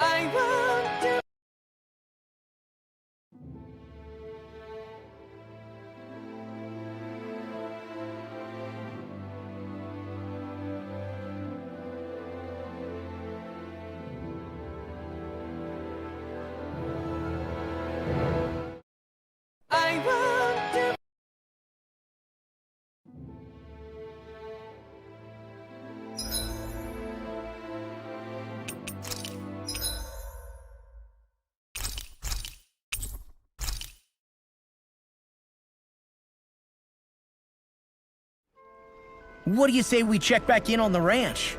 I won't do. I won't do. What do you say we check back in on the ranch?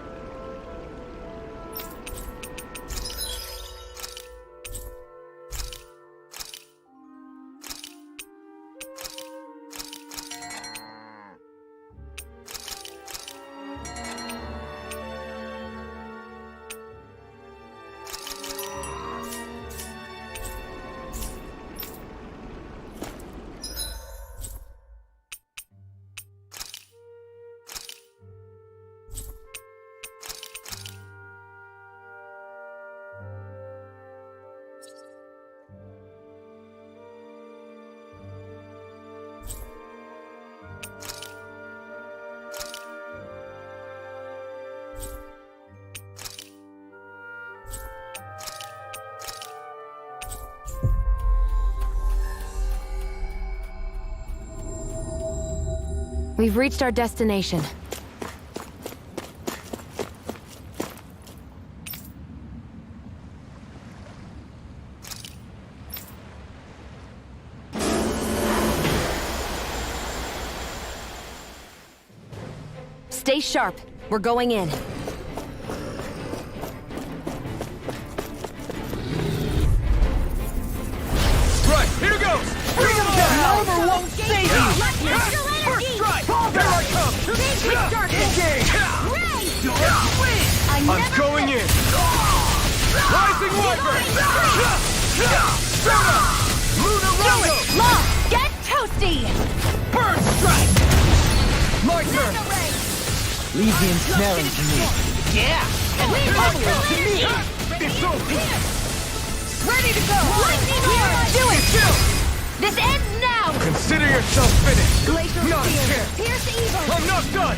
We've reached our destination. Stay sharp. We're going in. Right, here goes! Bring them down! Armor won't save you! First strike! There I come! Engage! I'm going in! Rising Wiper! Lunar Rondo! Law, get toasty! Burn strike! My turn! Leave the ensnaring to me. Yeah! And the to me! It's over! Ready to go! Lightning Lord! Do it! This ends now! Consider yourself finished! Glacial Not a Spear! chance! Pierce evil! I'm not done!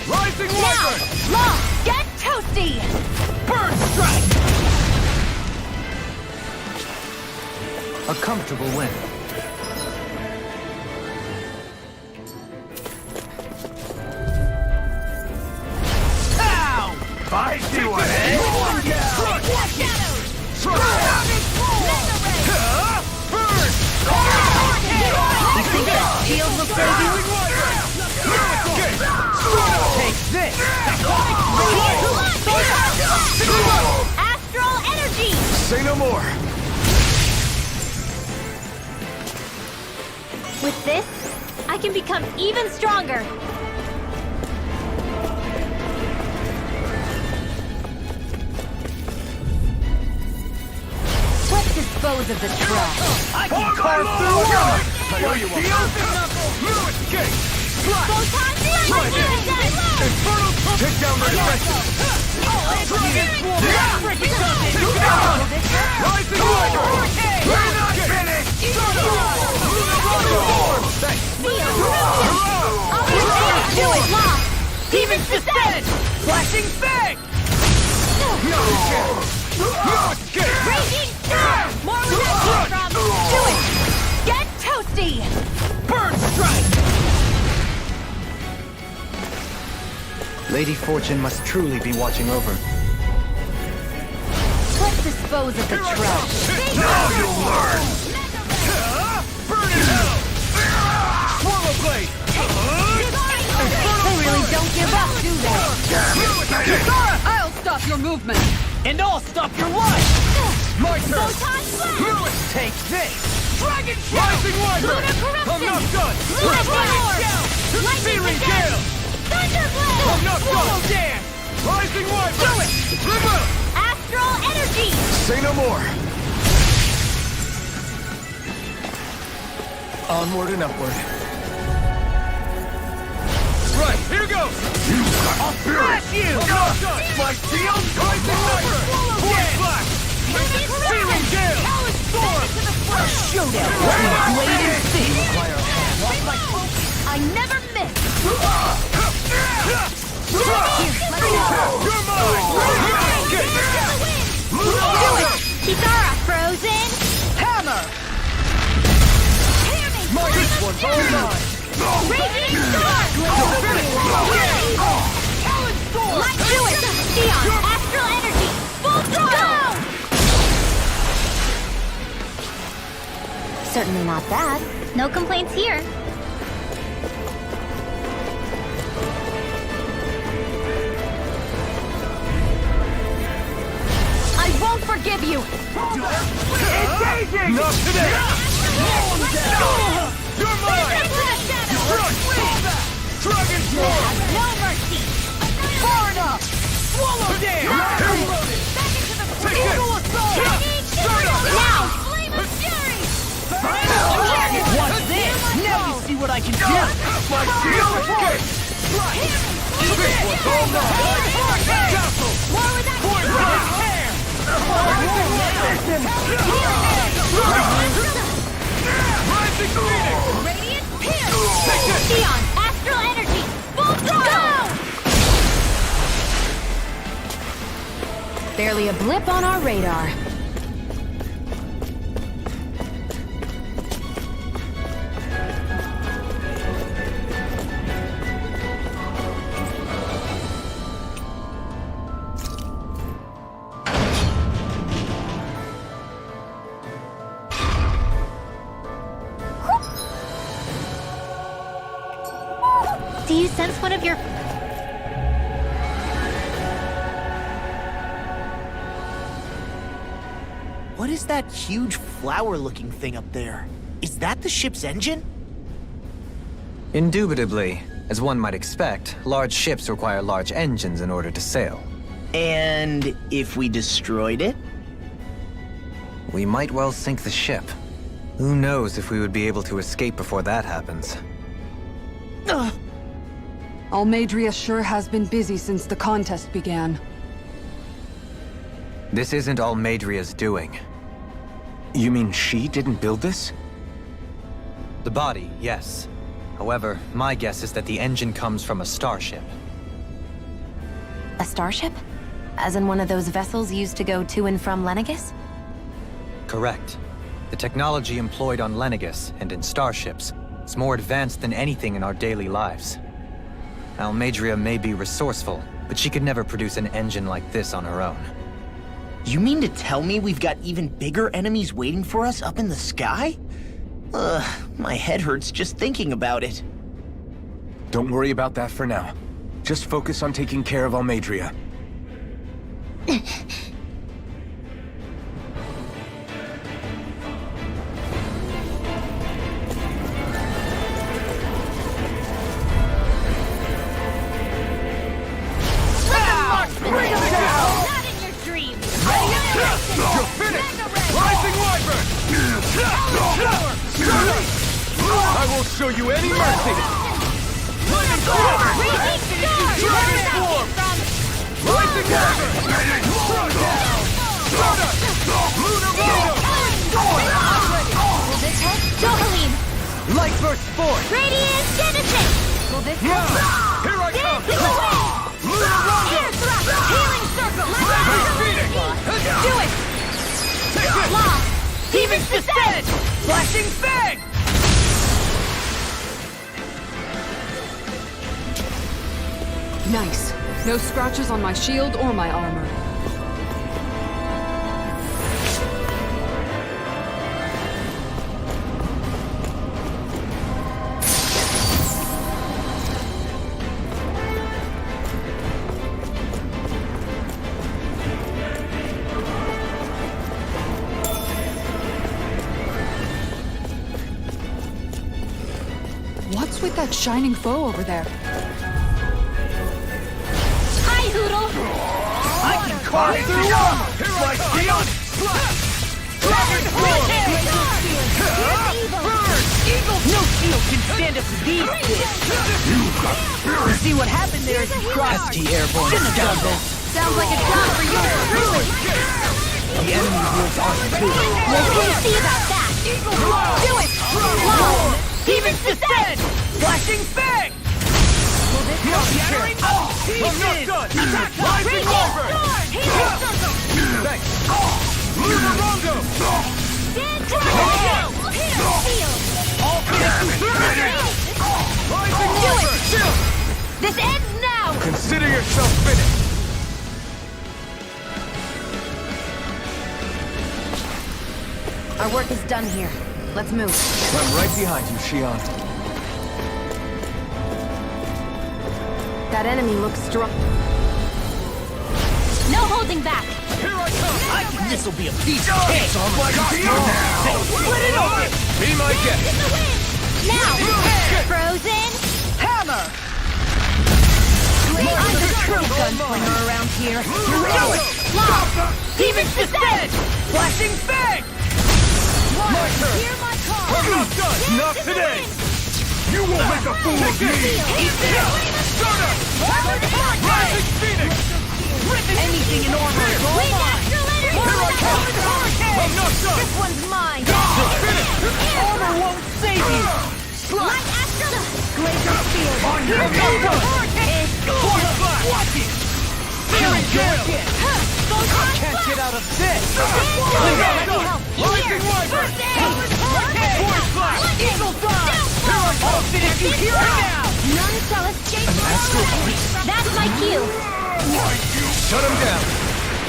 Rising Now! Wiper! Law, get toasty! Burn strike! A comfortable win. Ow! I see what it is! Burn! You think that shield will save you? Take this! Astral energy! Say no more! With this, I can become even stronger. Let's dispose of the trash. I can carve through armor! I owe you one! Lewis, escape! Photon Infernal! Take down the defenses! Rising Wiper! We're not finished! Do it, Law! Demons descend! Flashing fang! No chance! No escape! Raging storm! More where that came from! Do it! Get toasty! Burn strike! Lady Fortune must truly be watching over. Let's dispose of the trash. Now you'll learn! Burn in hell! Swallow blade! They really don't give up, do they? I'll stop your movement! And I'll stop your life! My turn! Photon blast! Lewis, Take this! Dragon Rising Wiper! Lunar corruption! I'm not done! Lightning orb! Lightning Searing again! Gale! Thunderblade! I'm not Swallow done! dance! Rising Wiper! Do it! Remove! Astral energy! Say no more! Onward and upward. Right, here goes! I'll smash you! I'm not done! My shield! Rising Wiper! Force Blast! Feeling gale! Storm! Showdown between blade and steel. I never miss! You're mine! Do it! Kitara, frozen! Hammer! This one's all mine! Raging storm! Let's do it! Theon, astral energy! Full throttle! Certainly not bad. No complaints here. I won't forgive you! Engaging! Not today! You're mine! Dragon Storm! No mercy! Far enough! Swallow down! Eagle Assault! Now! Flame of Fury! What's this? Now you see what I can do! My shield escape! This one's all mine! Castle! More with that Rising Phoenix! Radiant Pierce! Theon, astral energy! Full throttle! Barely a blip on our radar. Do you sense one of your... What is that huge flower-looking thing up there? Is that the ship's engine? Indubitably. As one might expect, large ships require large engines in order to sail. And if we destroyed it? We might well sink the ship. Who knows if we would be able to escape before that happens. Almadria sure has been busy since the contest began. This isn't Almadria's doing. You mean she didn't build this? The body, yes. However, my guess is that the engine comes from a starship. A starship? As in one of those vessels used to go to and from Lenegis? Correct. The technology employed on Lenegis and in starships is more advanced than anything in our daily lives. Almadria may be resourceful, but she could never produce an engine like this on her own. You mean to tell me we've got even bigger enemies waiting for us up in the sky? My head hurts just thinking about it. Don't worry about that for now. Just focus on taking care of Almadria. Not in your dreams! You're finished! Rising Wyvern! I won't show you any mercy! Raging Star! Where is that Swarm! came from? Rising Wyvern! Lunar Will this hit? Dohalim! Light burst forth! Radiant Genesis! Will this hit? Here I come! Dancing away! Air thrust! Healing circle! Phoenix! Do it! Lock! Demon's descent! Flashing fang! Nice. No scratches on my shield or my armor. What's with that shining foe over there? Hi, Hoodle! I can carve through armor! Like Dion! Dragon Storm! No shield can stand up to these kids! See what happened there as you crossed the airborne scoundrel! Sounds like a job for you truly! The enemy rules us too. We'll see about that. Do it! Wow! Demons descend! Flashing fang! I'm not done! Rising over! Thanks! Lunar Rondo! Rising Do over! it! This ends now! Consider yourself finished! Our work is done here. Let's move. I'm right behind you, Shion. That enemy looks strong. No holding back! Here I come! I think this'll be a piece of cake. Split it open! Be my guest! Now! Frozen! Hammer! I'm the true gunslinger around here. Do it! Lock! Demons descend! Flashing fang! My turn! Hear my call! I'm not done! Not today! You won't make a fool of me! Starter! Rising Phoenix! Anything in order is all mine! Here I come! I'm not done! This one's mine! Armor won't save you! Light Astral! Glacier Field! I'm not done! Force Blast! Watch it! Here and gale! Can't get out of this! Rising Wyvern! Force Blast! Eagle Dive! Here I come! Finish you here now! None shall escape my way! That's my cue! Shut him down!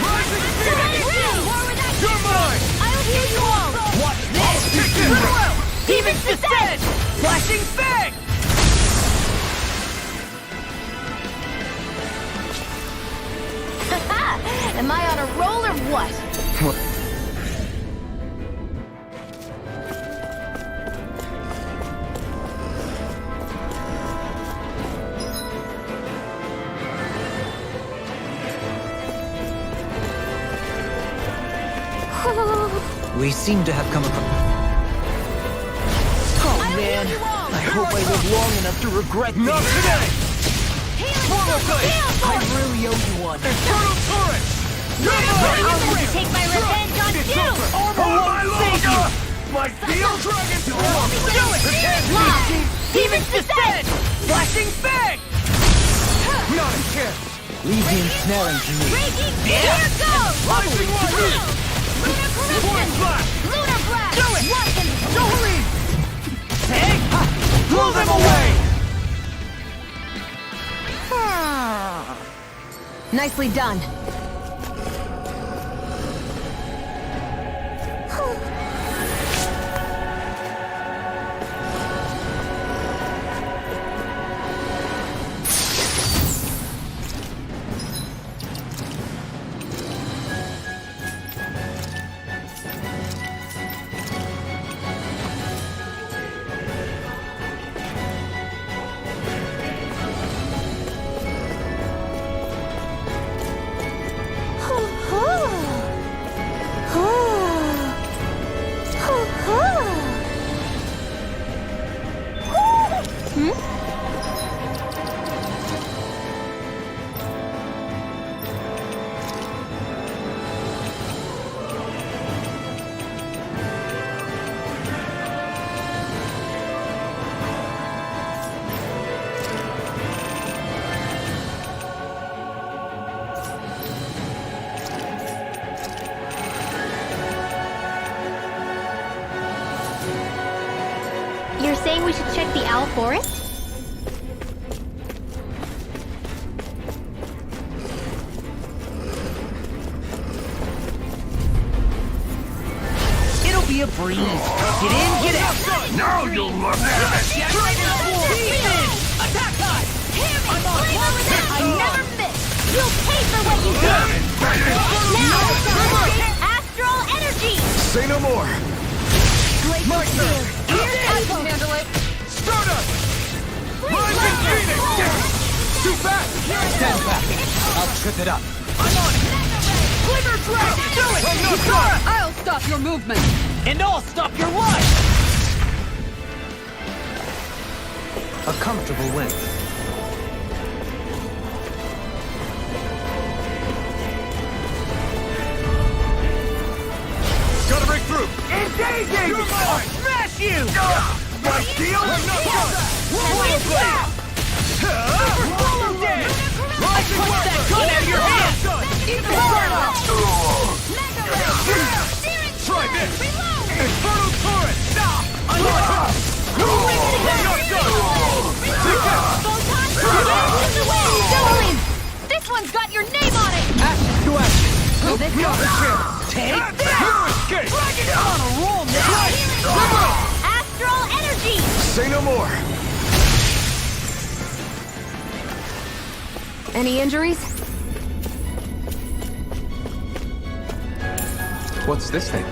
Rising Phoenix! You're mine! I'll heal you all! Watch this! Demons descend! Flashing fang! Am I on a roll or what? We seem to have come across... Oh man, I hope I live long enough to regret this. Not today! I really owe you one. Infernal Torrent! I'm going to take my revenge on you! Armor won't save you! My steel dragon storm! Do it! Lock! Demons descend! Flashing fang! Not a chance! Leave the ensnaring to me. Breaking! Here goes! Rising Wyvern! Lunar Force Collision! Blast! Lunar Blast! Do it! What can... Toarise! Hey! Blow them away! Nicely done. You're saying we should check the owl forest? It'll be a breeze. Get in, get out. Now you'll love that! Attack time! I'm on I never miss! You'll pay for what you did! Now, Astral Energy! Say no more! My turn! I can handle it! Stardust! Rising Phoenix! Too fast! Stand back. I'll trip it up. I'm on it! Glimmer Dragon! Do it! I'm not done! I'll stop your movement! And I'll stop your life. A comfortable win. Shield! Roller blade! Roller dead! Rise and put that gun out of your hand! Inferno! Try this! Inferno turret! Stop! Jolene! This one's got your name on it! Action to action! Will this go? Take this! Escape! On a roll now! Astral energy! Say no more. Any injuries? What's this thing?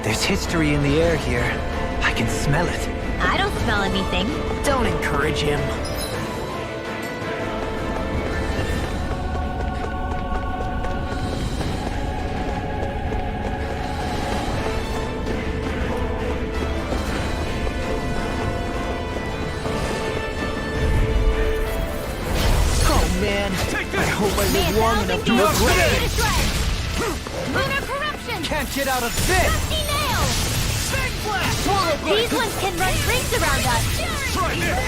There's history in the air here. I can smell it. I don't smell anything. Don't encourage him. Oh man, I hope I live long enough to regret it. Lunar corruption! Can't get out of this! Dusty nail! Big blast! These ones can run rings around us! Try this!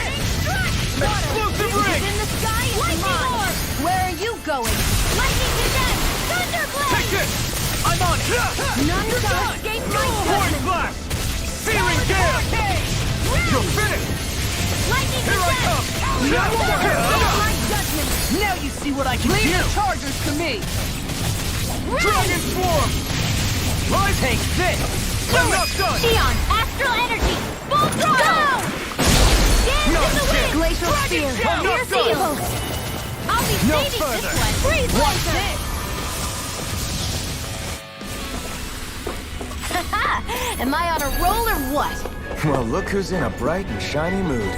Explosive This ring! is in the sky is lightning orb! Where are you going? Lightning condensed! Thunderblade! Take this! I'm on it! None shall escape my Point judgment! blast! Searing gale! You're finished! Lightning Here I come! condensed! No one can escape my judgment! Now you see what I can Leave do. the chargers to me! Dragon Swarm! I take this! I'm not done! Neon, astral energy! Full throttle! Stand in the wind! Glacial spear! Shell! Near Not done! seal! I'll be No saving further! this one! Freeze laser! Haha! Am I on a roll or what? Well, look who's in a bright and shiny mood.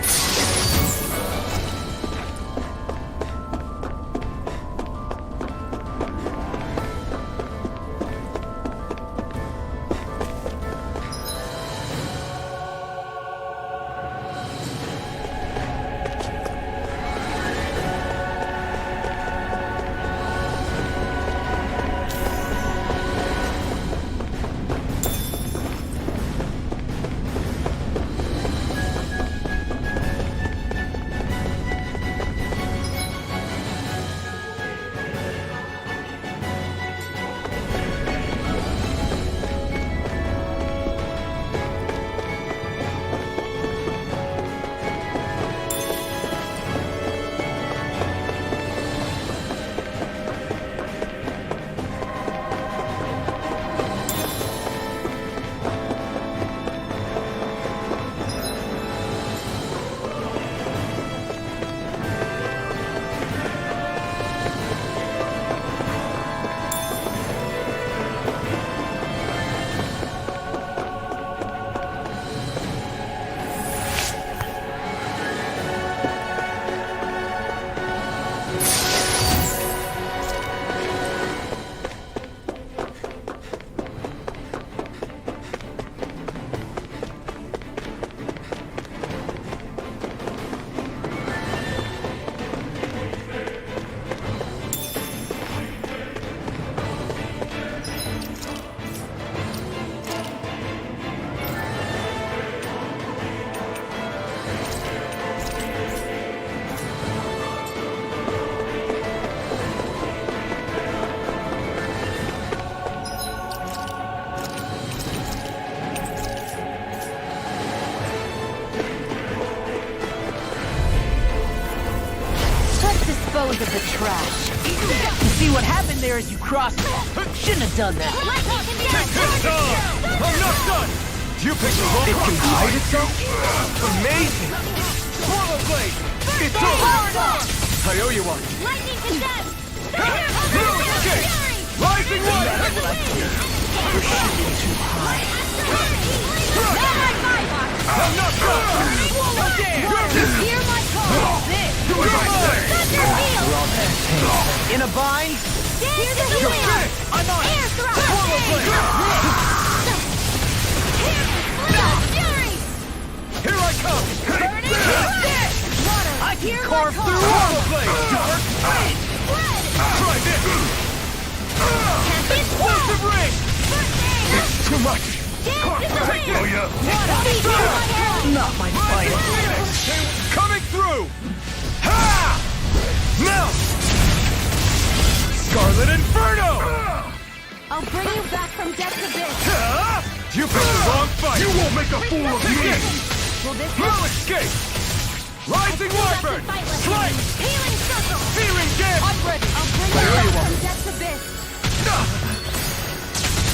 dispose of the trash. You see what happened there as you crossed me. Shouldn't have done that. I'm not done! You picked the wrong one! It can hide itself? Amazing! Swallow blade! It's over! I owe you one! Lightning condensed! Escape! Rising one! We're shooting too high. I'm not done! Swallow dance! Hear my call! You're mine! In a bind? Here's the healing! I'm on Air it. thrust! Swallow blade! Fury! Here I come! Burning! I can Hear my carve call! through Swallow blade! Spread! Try this! Explosive ring! Too much! Take this! Oh yeah! Not my fight. Coming through! Ha! Now! Scarlet Inferno! I'll bring you back from death's abyss. Ha! You picked the wrong fight! You won't make a fool of me! Will this No help? escape! Rising You have to Wyvern! fight like Slice! me. Healing circle! Searing Gift! I'm ready. I'll bring you back from death's abyss.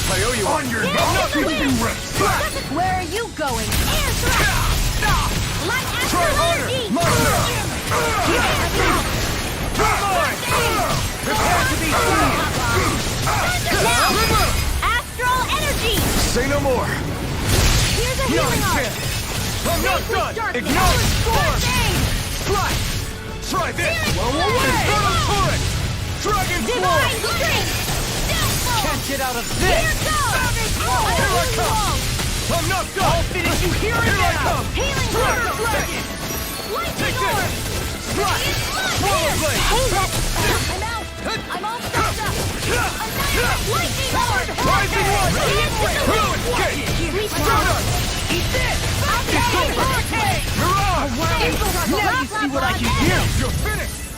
I owe you on your Where are you going? Air thrust! Light Try astral harder! energy! Monster! Prepare to be free! Now! Astral energy! Say no more! Here's a No healing art! chance! I'm not done! Darkness. Ignite! First aid! Slice! Try this! Infernal Turret! Dragon Divine Swarm! strength! Downfall! Can't get out of Here this. goes! Here I come! I'm not done! I'll finish you here and Here I now. come! Healing Dragon circle! Dragon! Lightning Take orb! this! Slice! Swallow blade! Hey, that... I'm out! I'm all stuffed up! Annihilate! Lightning orb! Rising one! No escape! Reach Turn out! us! Eat this! It's over! Hurricane! Mirage! Now you see what I can do. You're finished!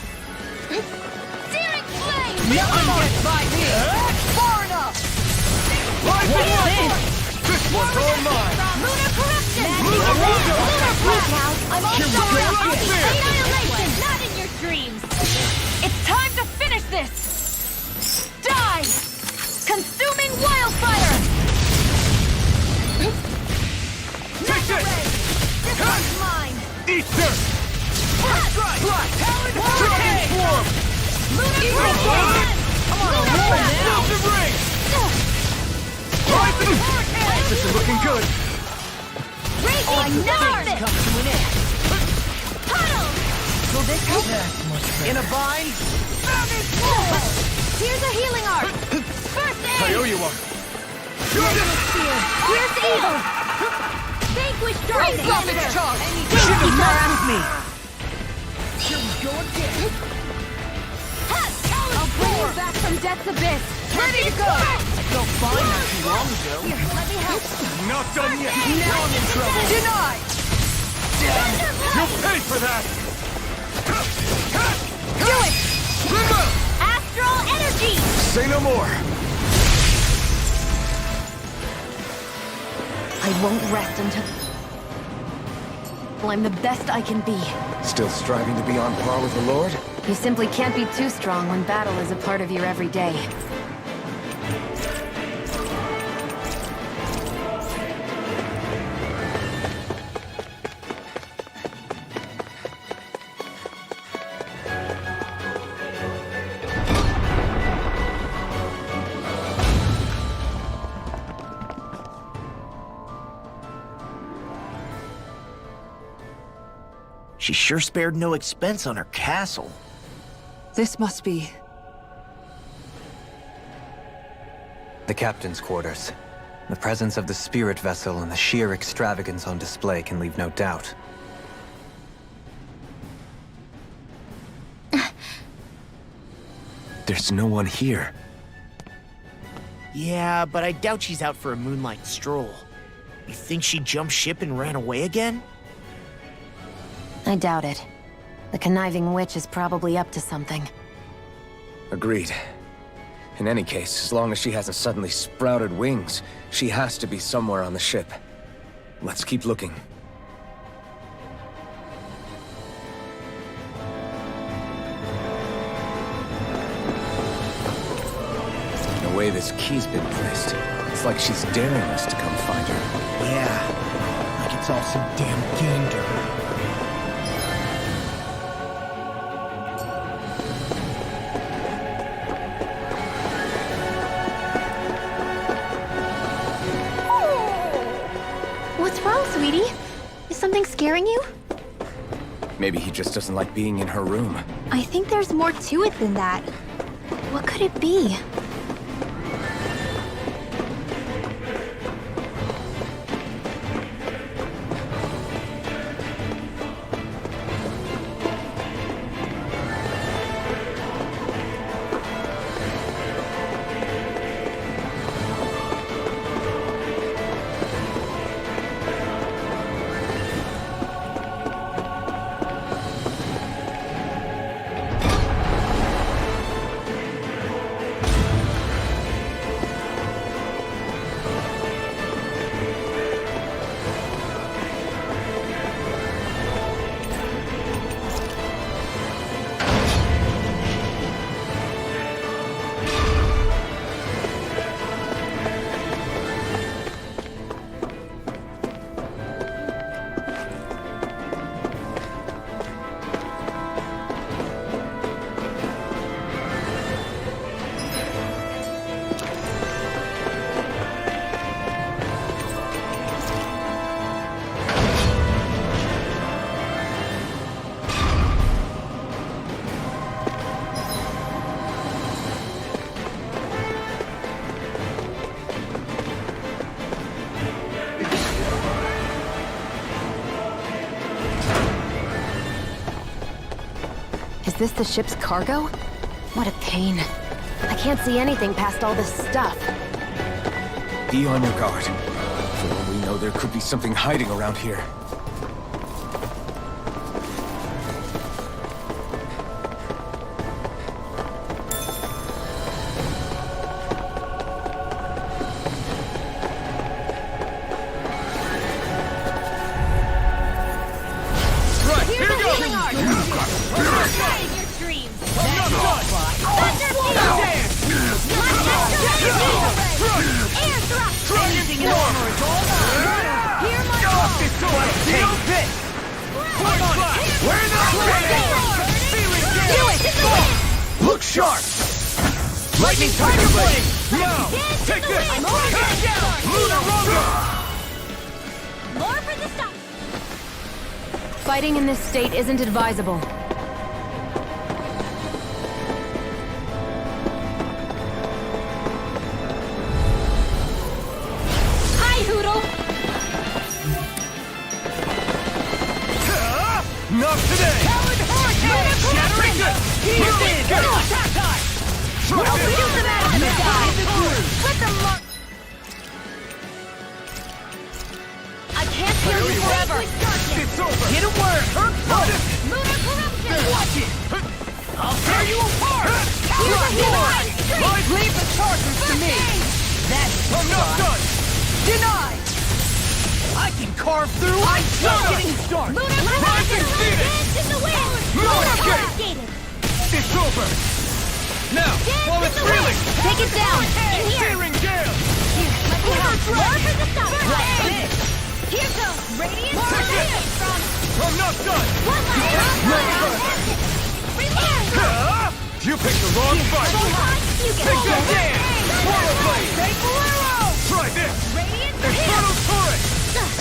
Searing flame! Nothing gets by me. Far enough! Rising one! This one's all mine! Lunar corruption! Lunar window! Lunar blast! Now, I'm all Here we stuffed go up! right there. Annihilation! Not in your dreams! It's time to finish this! Die! Consuming wildfire! Take this! This one's mine! Eat dirt! First strike! Talon Dragon Swarm! Lunar Eagle corruption! Blast! Come on, roll now! Explosive ring! Rising! This is looking good! Raging North! Come to an end. Tunnel! Will this help? In a bind? Here's a healing art! First I aid! owe you one! Here's evil! Vanquish darkness! Shouldn't have asked me. I'll bring you back from death's abyss! Ready to go! Felt fine not too long ago. Here, let me help! Not done yet! Now I'm in trouble. Denied! You'll pay for that! Do it! Astral energy! Say no more! I won't rest until I'm the best I can be. Still striving to be on par with the Lord? You simply can't be too strong when battle is a part of your everyday. She sure spared no expense on her castle. This must be... The captain's quarters. The presence of the spirit vessel and the sheer extravagance on display can leave no doubt. There's no one here. Yeah, but I doubt she's out for a moonlight stroll. You think she jumped ship and ran away again? I doubt it. The conniving witch is probably up to something. Agreed. In any case, as long as she hasn't suddenly sprouted wings, she has to be somewhere on the ship. Let's keep looking. way this key's been placed, it's like she's daring us to come find her. Yeah, like it's all some damn game to her. What's wrong, sweetie? Is something scaring you? Maybe he just doesn't like being in her room. I think there's more to it than that. What could it be? Is this the ship's cargo? What a pain. I can't see anything past all this stuff. Be on your guard. For all we know, there could be something hiding around here. Right, here we go! Healing art! Save your dreams! Air thrust! Anything in armor is all mine! Hear my Off call! this door! Feel this! Point blank! We're not ready! Feeling Do it! To the wind! Look sharp! Lightning Tiger Blade! Now! Dance Take in the this! wind! Cut down! Lunar Roller! More for the stop! Fighting in this state isn't advisable. Hi, Hoodle! Not today! Coward Hurricane! Shattering good! Here's in! Attack time! I'll shoot them out of the sky! Let them mark! I can't kill you forever! It's over! Get a word! Watch it! Lunar corruption! Watch it! I'll tear you apart! Here's a healing! Leave the charges to me! I'm not done! Denied! I can carve through! I'm just getting started! Lunar Rising corruption! Phoenix! Dance in the wind! Lunar Lunar Gate! corrupted! It's over! Now, while it's reeling! Take it down! In here! Searing gale! Let me help! More for the stop! Here goes! Radiant Take it! from... I'm not done! One last! Relax! You picked the wrong fight! You get Take that all dance! Swallow blade! Great Bolero! Try this! Radiant Infernal turret!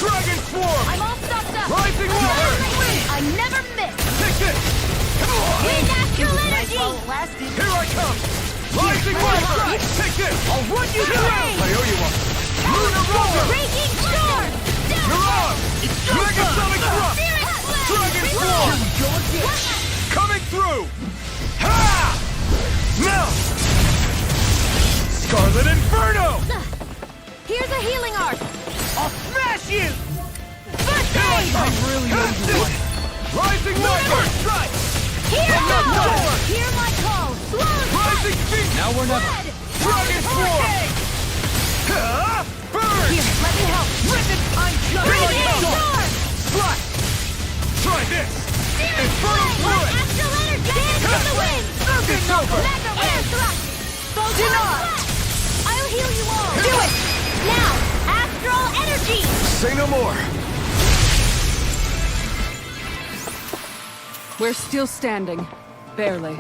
Dragon swarm! I'm all stopped up! Rising water! I never miss! Take this! Wind astral energy! Here I come! Rising water! Take this! I'll run you down! I owe you one! Lunar roller! Raging storm! Mirage! Megasonic thrust! Dragon swarm! Coming through! Ha! Now! Scarlet Inferno! Here's a healing art! I'll smash you! First aid! I really owe you one! Rising water! Strike! Here I'm not goes! done. Hear my call! Slow Rising feet! Now we're never. Dragon swarm! Ha! Burn! Here, let me help! Rip it! I'm just Radiant like storm! Strike! Try this! Infernal Flame! turret! Astral energy! Dance in the wind! It's over! Mega air thrust! Denied! Say no more. We're still standing. Barely.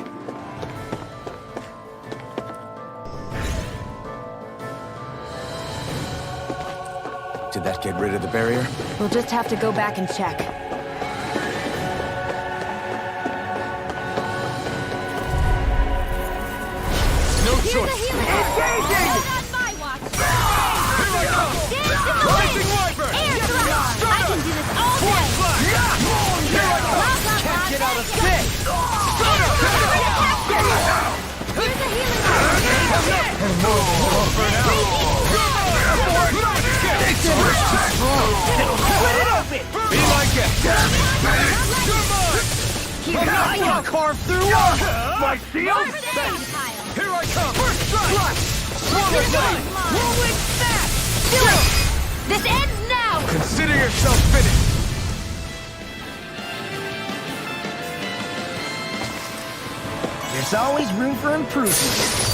Did that get rid of the barrier? We'll just have to go back and check. No Here's choice. a healing. Engaging! All on my watch. Here I go! Dance in the Rising wind. Wyvern! Air thrust. I can do this all day. Force flash! Here I go! Blah, blah, blah. Can't get out of Thank you. this! Air thrust. Here's a healing. And no more for now! Be my guest! I can carve through my shield! Pile. Here I come! First strike! Swung at night! Rolling fast. Do it. This ends now. Consider yourself finished! There's always room for improvement.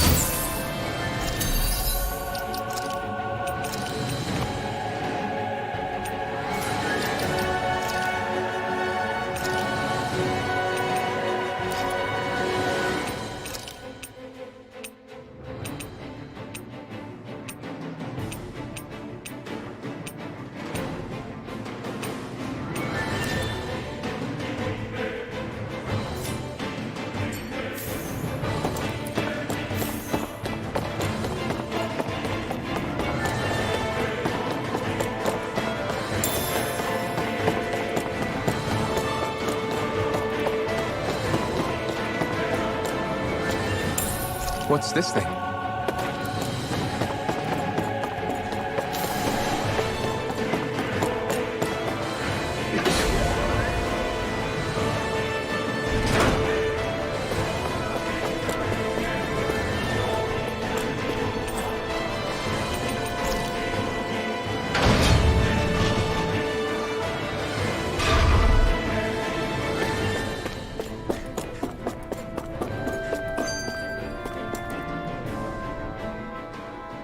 What's this thing?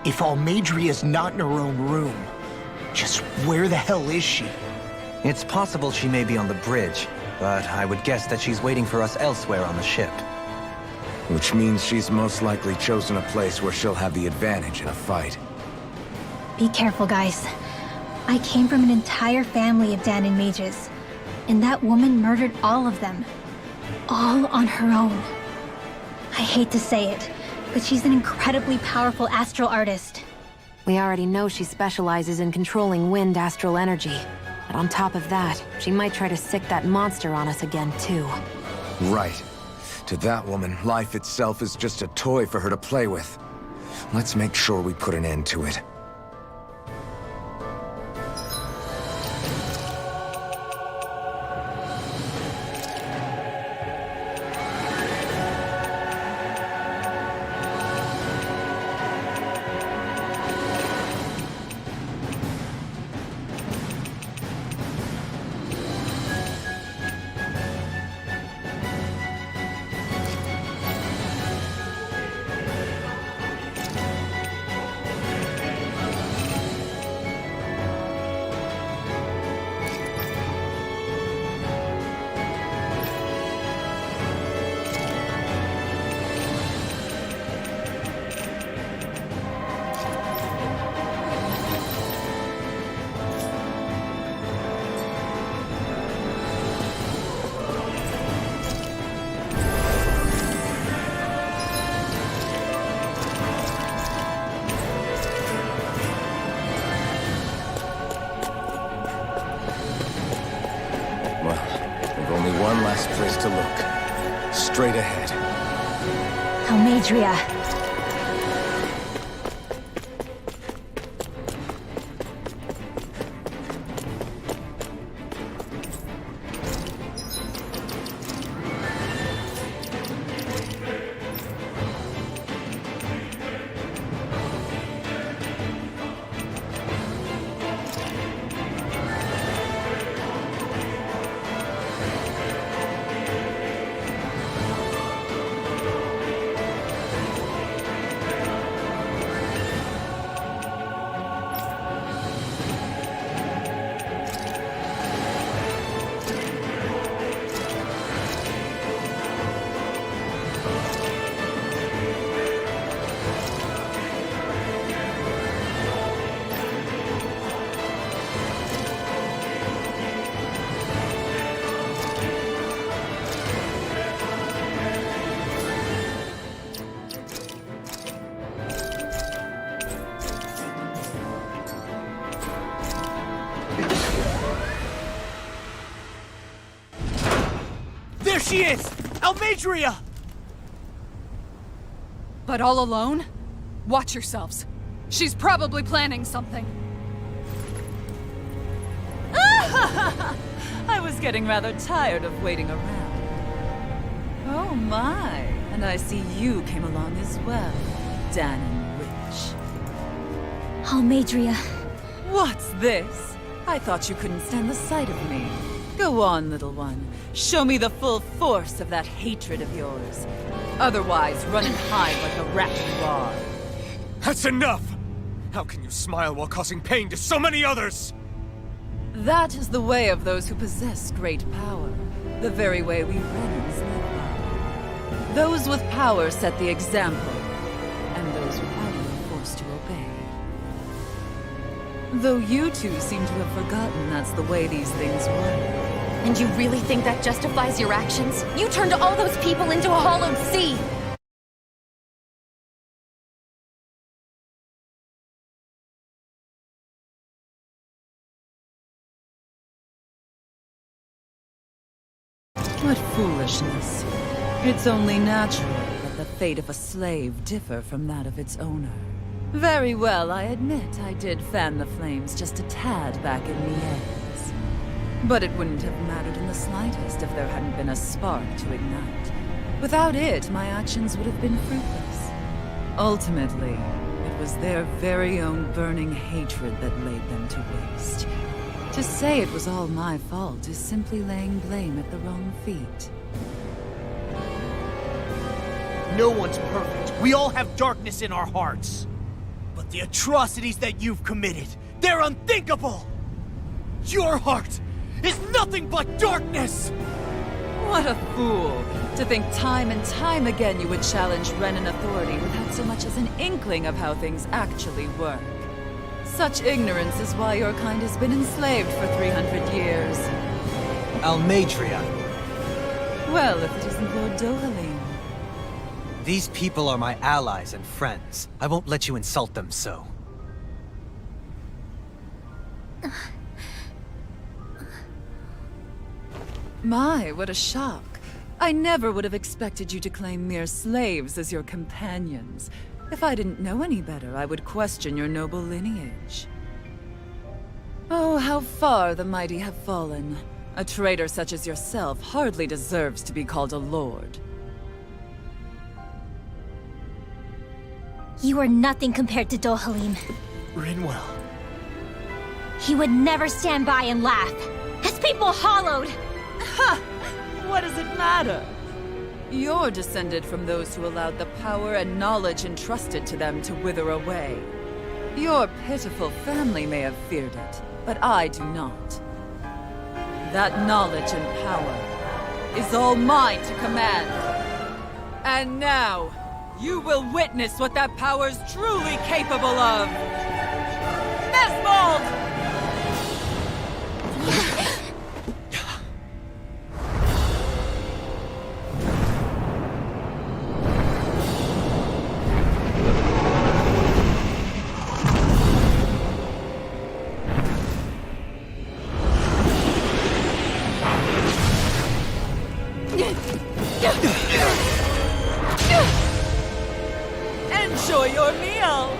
If Almadria's not in her own room, just where the hell is she? It's possible she may be on the bridge, but I would guess that she's waiting for us elsewhere on the ship. Which means she's most likely chosen a place where she'll have the advantage in a fight. Be careful, guys. I came from an entire family of Danon mages, and that woman murdered all of them. All on her own. I hate to say it, but she's an incredibly powerful astral artist. We already know she specializes in controlling wind astral energy. But on top of that, she might try to sick that monster on us again, too. Right. To that woman, life itself is just a toy for her to play with. Let's make sure we put an end to it. One last place to look. Straight ahead. Almadria. she is! Almadria! But all alone? Watch yourselves. She's probably planning something. I was getting rather tired of waiting around. Oh my, and I see you came along as well, Danon Witch. Almadria. What's this? I thought you couldn't stand the sight of me. Go on, little one. Show me the full force of that hatred of yours. Otherwise, run and hide like the rat you are. That's enough! How can you smile while causing pain to so many others? That is the way of those who possess great power. The very way we Renans live by. Those with power set the example, and those without it are forced to obey. Though you two seem to have forgotten that's the way these things work. And you really think that justifies your actions? You turned all those people into a hollowed sea! What foolishness. It's only natural that the fate of a slave differ from that of its owner. Very well, I admit I did fan the flames just a tad back in Eyes. But it wouldn't have mattered in the slightest if there hadn't been a spark to ignite. Without it, my actions would have been fruitless. Ultimately, it was their very own burning hatred that laid them to waste. To say it was all my fault is simply laying blame at the wrong feet. No one's perfect. We all have darkness in our hearts. But the atrocities that you've committed, they're unthinkable! Your heart is nothing but darkness! What a fool! To think time and time again you would challenge Renan authority without so much as an inkling of how things actually work. Such ignorance is why your kind has been enslaved for 300 years. Almadria. Well, if it isn't Lord Dohalim. These people are my allies and friends. I won't let you insult them so. My, what a shock. I never would have expected you to claim mere slaves as your companions. If I didn't know any better, I would question your noble lineage. Oh, how far the mighty have fallen. A traitor such as yourself hardly deserves to be called a lord. You are nothing compared to Dohalim. Rinwell. He would never stand by and laugh. His people hollowed! Ha! What does it matter? You're descended from those who allowed the power and knowledge entrusted to them to wither away. Your pitiful family may have feared it, but I do not. That knowledge and power is all mine to command. And now, you will witness what that power's truly capable of! Mesmold! Enjoy your meal!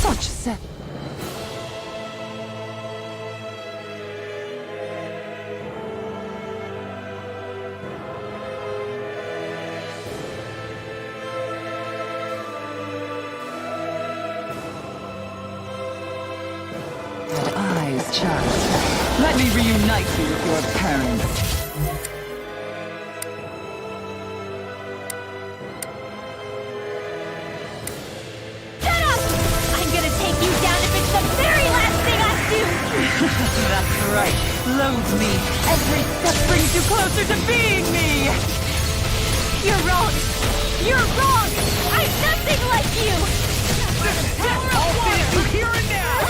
Such set. Eyes, child. Let me reunite you with your parents. Shut up! I'm gonna take you down if it's the very last thing I do! That's right. Loathe me. Every step brings you closer to being me! You're wrong! You're wrong! I'm nothing like you! I'll finish you here and now!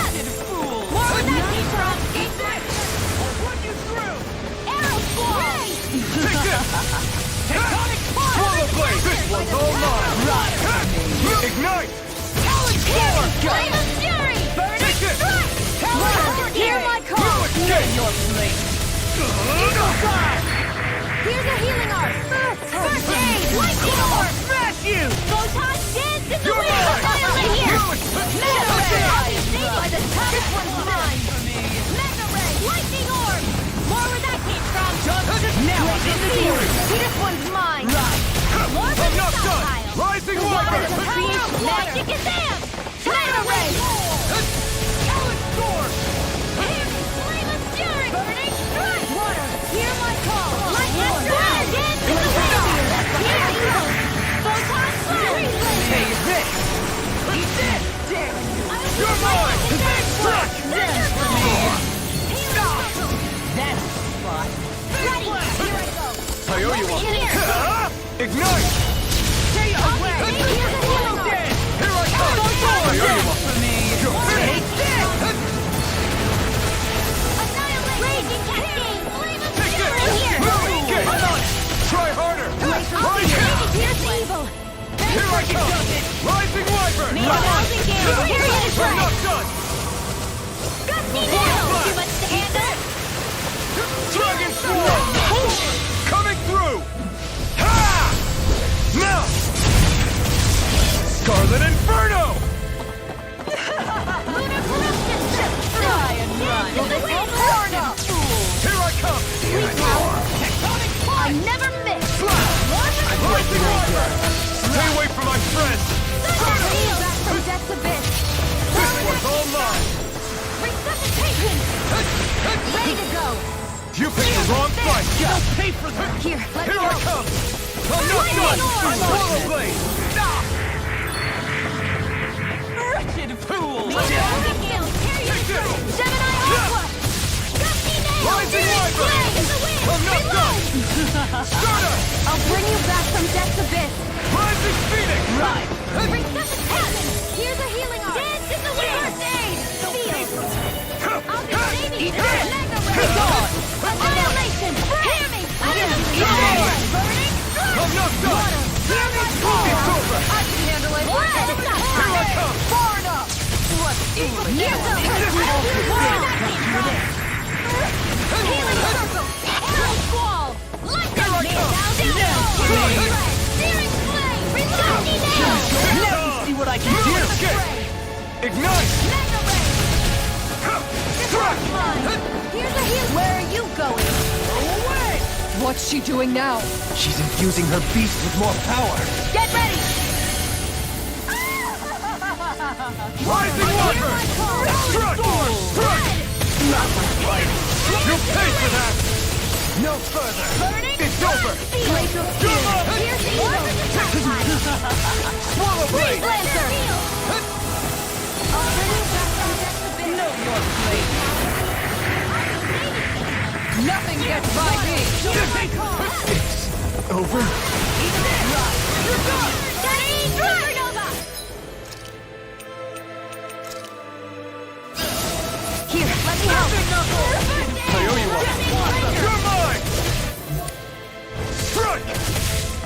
Fool! More with that teacher on skateboard! I'll run you through! Arrow ball! Take this! Tectonic Swallow Blade! This one's all mine! Ignite! Flame of Fury! Burning Strike! Hear my call! Your place. Eagle Guard! Here's a healing art! First aid! Lightning Orb! Smash you! Photon Dance in the wind! Annihilate here! Mega Ray! I'll be saved by the top! This one's mine! Mega Ray! Lightning Orb! More where that came from! Now I'm in the Field! field! See, this one's mine! More where the stockpile! Rising Water Wyvern! the power of magic is there! Mega Ray! Flame of Fury! Burning Strike! Water! Hear my call! Lightning Strike! Dance in the wind! Hear the eagle! Photon Flame! Take this! Eat this! You're mine! Struck! That's the spot! Ready! Here I go! I owe you one! Here! Ignite! Stay away! Here's a healing art! Here I come! I owe you one! Take this! Annihilate! Raging Cascade! Flame of Fury! Here! Okay, I'm on it! Try harder! Here's the evil! Here I come! Rising Wyvern! Housing game! Period is I'm not right! done! Gusty Nail! Too much to handle! Dragon Sword! Coming through! Ha! Now! Scarlet Inferno! Lunar Corruption! Try and run. Here I come! I never miss! Rising Wyvern! Stay away from my friends! Thunder Field! Back from Death's Abyss! This one's all mine! Resuscitation! Ready to go! You picked the wrong fight! You'll pay for that! Here, let me Here I go! come! I'm not done! I'm Swallow Blade! Wretched fool. Housing game! Period is right! Gemini Aqua! Gusty Nail! Rising Wyvern! Flag in the wind! I'm not done! Reload! Stardust! I'll bring you back from Death's Abyss! Rising Phoenix! Right! Resuscitation! Here's a healing art! Dance in the wind! First aid! Field! I'll be saving you! Mega Ray! Annihilation! Hear me! Burning Strike! I'm not done! Hear my call! It's over! I can handle it! Here I come! Far enough! Here goes! Healing circle! Arrow squall! Lightning nail! Searing flame! Reloading nail! Now you see what I can do! Ignite! Mega Ray! Struck! Here's a heal! Where are you going? Away! What's she doing now? She's infusing her beast with more power. Get ready! Rising Wyvern! Struck! Struck! You'll pay for that! No further! Burning It's over! Glacial Spear! Here's the evil! Swallow Blade! Lancer! Know your place. Nothing gets by me. It's over? Supernova! Here, let me help! I owe you one! You're mine! Strike!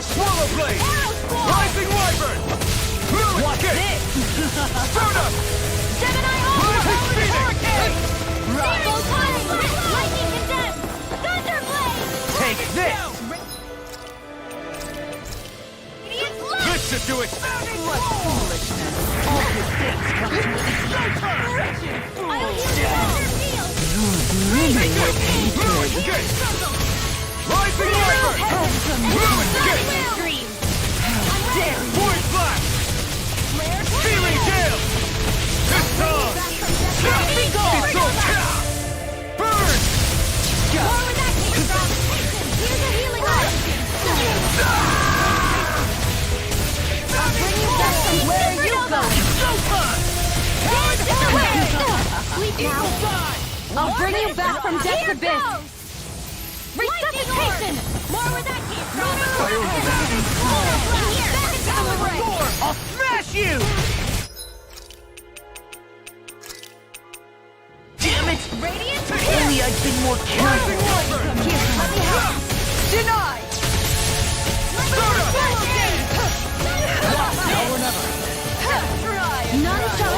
Swallow Blade! Rising Wyvern! Watch this! Stardust! Gemini Rising Phoenix! Hurricane! Lightning Condemned! Thunder Blade! Take this! Radiant Blade! This should do it! What foolishness. All good things come to an end. I'll use Thunder Field! Okay! Rising Wyvern! Ruin Stream! Void Blast! Feeling Gale! This time! It's over! Burn! More where that came from! Here's a healing art! I'll bring you back from where you go! Dance in the wind! Sleep now! I'll bring you back from Death's Abyss! Resuscitation! More where that came from! Here! Back into the ray! I'll smash you! Damn it! Radiant If only I'd been more careful. Here, let me help! Denied. Now or never! None shall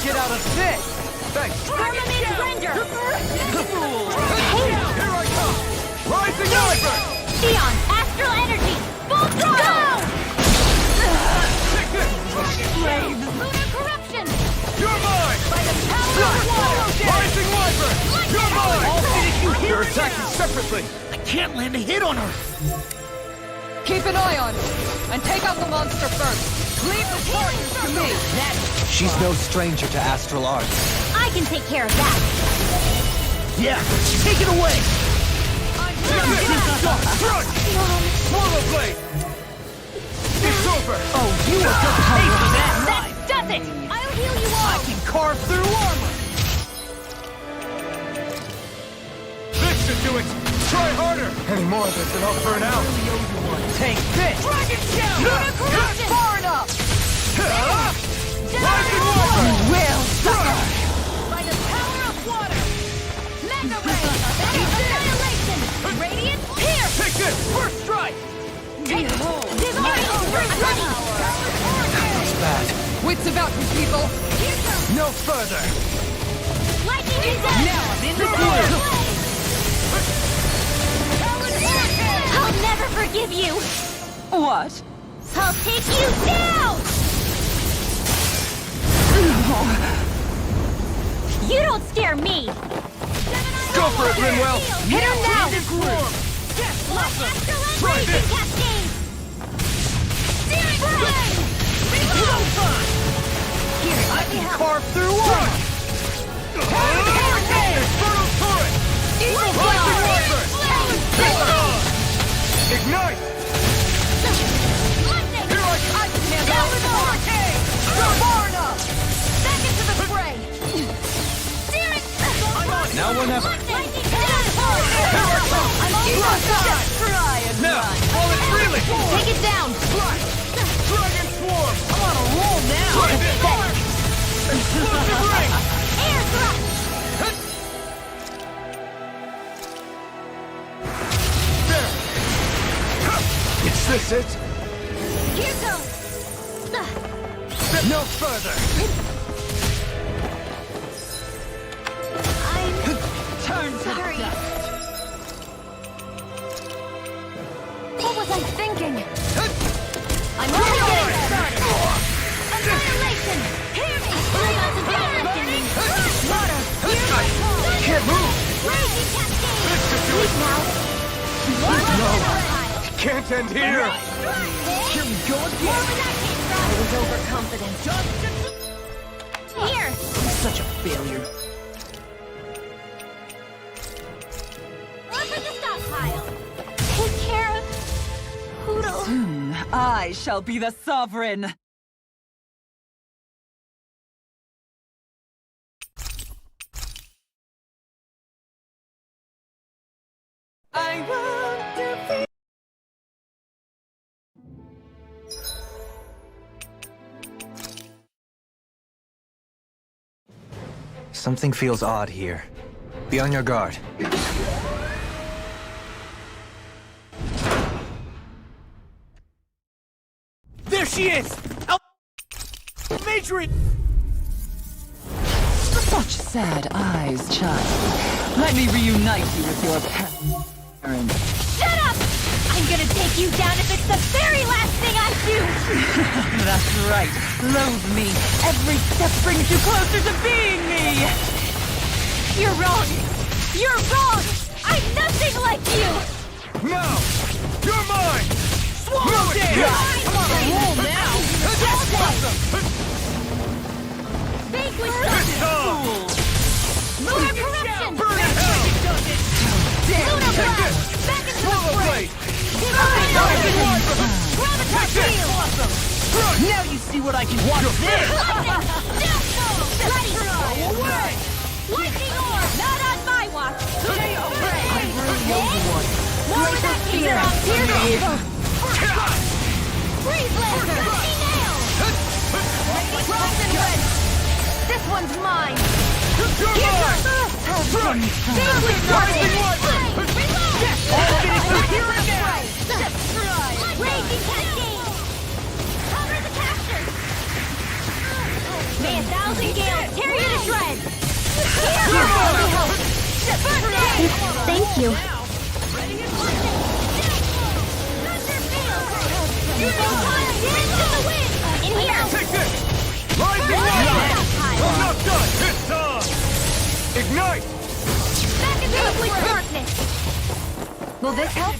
get out of this! Thanks! Firmament render! Here I come! Rising Wyvern! Beyond astral energy! Full throttle! Take this! Lunar corruption! You're mine! By the power of water! Rising Wyvern! You're mine! All finished you You're here attacking separately! I can't land a hit on her! Keep an eye on her, and take out the monster first. Leave the charges to me. She's no stranger to astral arts. I can take care of that! Yeah, take it away! Swallow Blade! It's over! Oh, you are gonna pay for that! That does it! I'll heal you I all! can carve through armor! This should do it! Try harder! Any more of this and I'll burn out! Take this! Dragon Shell! Lunar corruption! Far enough! Rising Wyvern! You will suffer! By the power of water! Mega Ray! Annihilation! Radiant Pierce! Take this! First strike! Take Divine That's bad. Wits about you, people! No further! Lightning Descent! Now I'm in the clear! I'll never forgive you! What? I'll take you down! You don't scare me! Go for it, Rinwell! Hit her now! Try this! Cascade! Steering Flame! Here, I can carve through armor! Infernal Torrent! Rising Wyvern! Ignite! Lightning! Here I can handle it! Far enough! Back into the fray! Steering! Now or never. Lightning! I'm on your side! Try and Now! Fall it freely! Take it down! Dragon Swarm! I'm on a roll now! Try this! Explosive Ring! Air thrust! There! Is this it? Here goes! No further! I'm Turn to sorry. dust! What was I thinking? I'm You're already mine! getting started! Annihilation! Hear me! Water! Can't move! Raging cascade! This should do it! Now! No! Can't end here! Here we go Where again! was that came from? I was overconfident. Here! I'm such a failure. Up in the stockpile! Take care of Hoodle. Soon, I shall be the sovereign. I want to be. Something feels odd here. Be on your guard. There she is! Major! Such sad eyes, child. Let me reunite you with your parents. Shut up! I'm gonna take you down if it's the very last thing I do! That's right. Loathe me. Every step brings you closer to being me. You're wrong! You're wrong! I'm nothing like you! Now! You're mine! Swallow it! I'm on a roll now! Vanquish It's on! Lunar corruption! Burn in hell! Lunar Take blast! this! Back into the Swallow fray! Blade! Divine Wyvern! Gravitas Take this! shield! Now you see what I can watch this! Lightning! Downfall! Bloody Go away! Lightning orb! Not on my watch! Today fray! I really know you want. More with that fear on Freeze laser! Lucky nail! Frozen red! This one's mine! You're mine! Vanquish Rising Wyvern! All finished here and now! Raging cascade! Cover the casters! May 1,000 gales Thank you. In here! Take this! Rising Wiper! I'm not done! It's on! Ignite! Back into the with darkness! Will this help?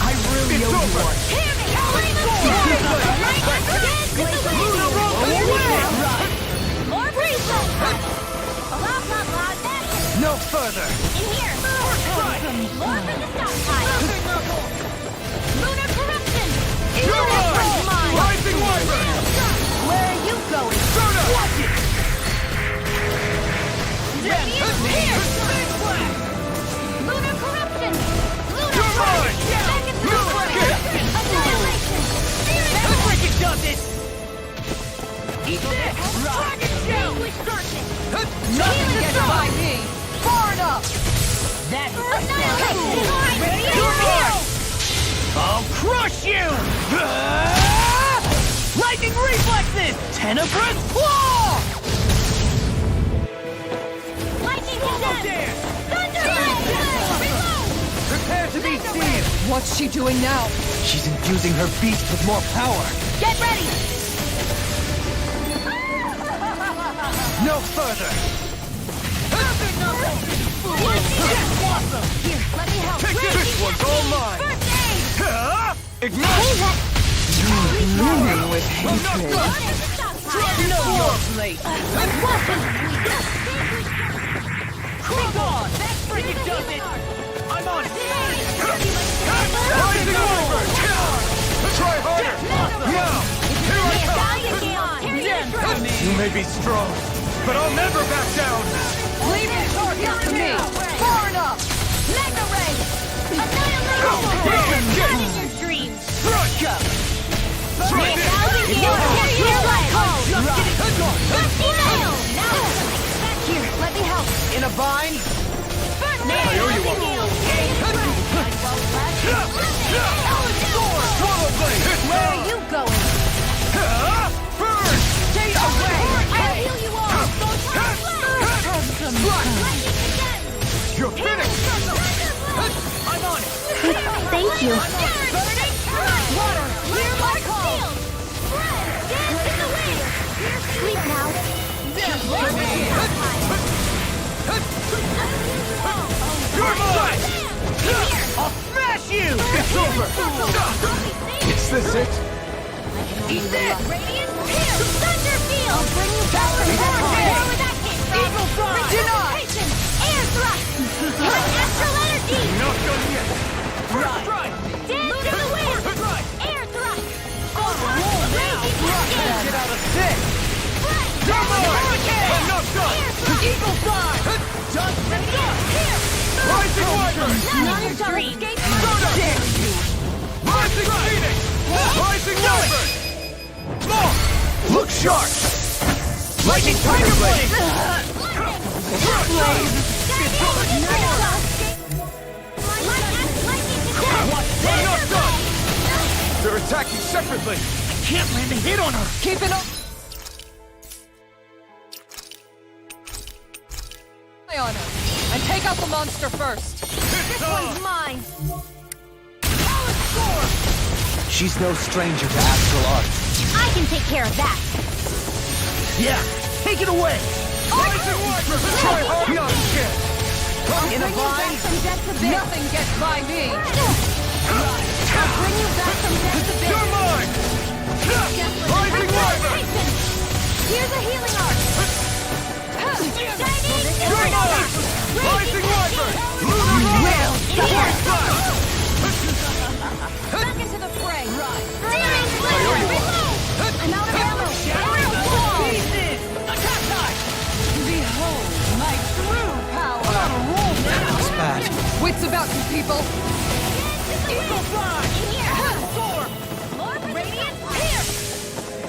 I really owe you one. Hear me! More breeze! Blah, blah, blah, that's No further! in here! More for the stockpile! Lunar corruption! Lunar mine! Rising Wiper! Where are you going? Watch it! Radiant here! Lunar corruption! Lunar mine! Back into the fray! Annihilation! That's like it does it! Eat this! Dragon shell! Nothing gets by me! Far enough! Annihilation! Radiant here! I'll crush you! Lightning reflexes! Tenebrous claw! Lightning condemned! Thunderblade! Reload! Prepare to be seen! What's she doing now? She's infusing her beast with more power! Get ready! No further! Here, let me help. Take this one's all mine! First aid! Ignite! Blooming with I'm not hatred. done! No, you're late! Quick on! That freaking does it! I'm on it! Rising Wiper! Try harder! Now! Here I come! You may be strong, but I'll never back down! Leave the target to me! Far enough! Mega Ray! Annihilation! Turn in your dreams! Strike up! Try this! Here, let me help. In a bind? I owe you one! Swallow blade! Where are you going? Burn! Stay away! I'll heal you all! You're finished! I'm on it! Thank you. Water! Clear my call! Dance in the wind! Sleep now. You're mine! I'll smash you! It's over! Is this it? Eat this! Radiant here! Thunder field! I'll bring you back from that. Where would that came from? Eagle fly! Regeneration! Air thrust! My astral energy! Not done yet! First strike! Dance in the wind! Air thrust! Raging cascade! Get out of this! You're mine! I'm not done! Eagle fly! Just Here! Rising Wiper! None shall escape my Damn you! Rising Phoenix! Rising Wiper! Look sharp! Lightning Tiger Blade! I'm not done! They're attacking separately! Can't land a hit on her! Keep it up! Eye on her. And take out the monster first. This one's mine! She's no stranger to astral arts. I can take care of that! Yeah, take it away! Rising Wiper! Try hard! Not scared! In a bind? Nothing gets by me. I'll bring you back from death to bed! You're mine! Rising Wiper! Here's a healing art! You're mine! Rising Wiper! Will! Here! Back into the fray. Searing flare! Reload! I'm out of ammo! Arrow wall! Pieces! Attack time! Behold my true power. It's bad. Wits about you, people. Eagle fly! In here! Soar! More radiant! Here!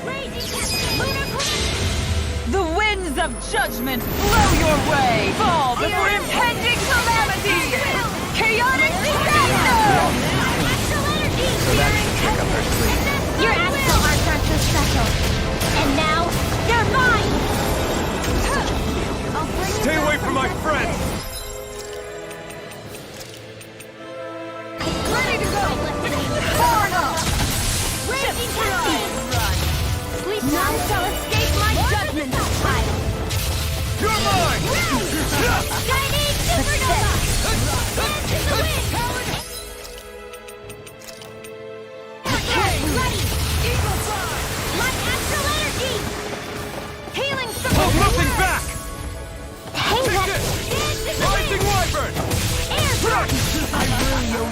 Raging cascade! Lunar corruption! The winds of judgment blow your way! Fall before impending calamity! Chaotic disaster! Astral energy! So that should pick up her sleep. Your astral arts aren't so special. And now, they're mine! Air burst! Light astral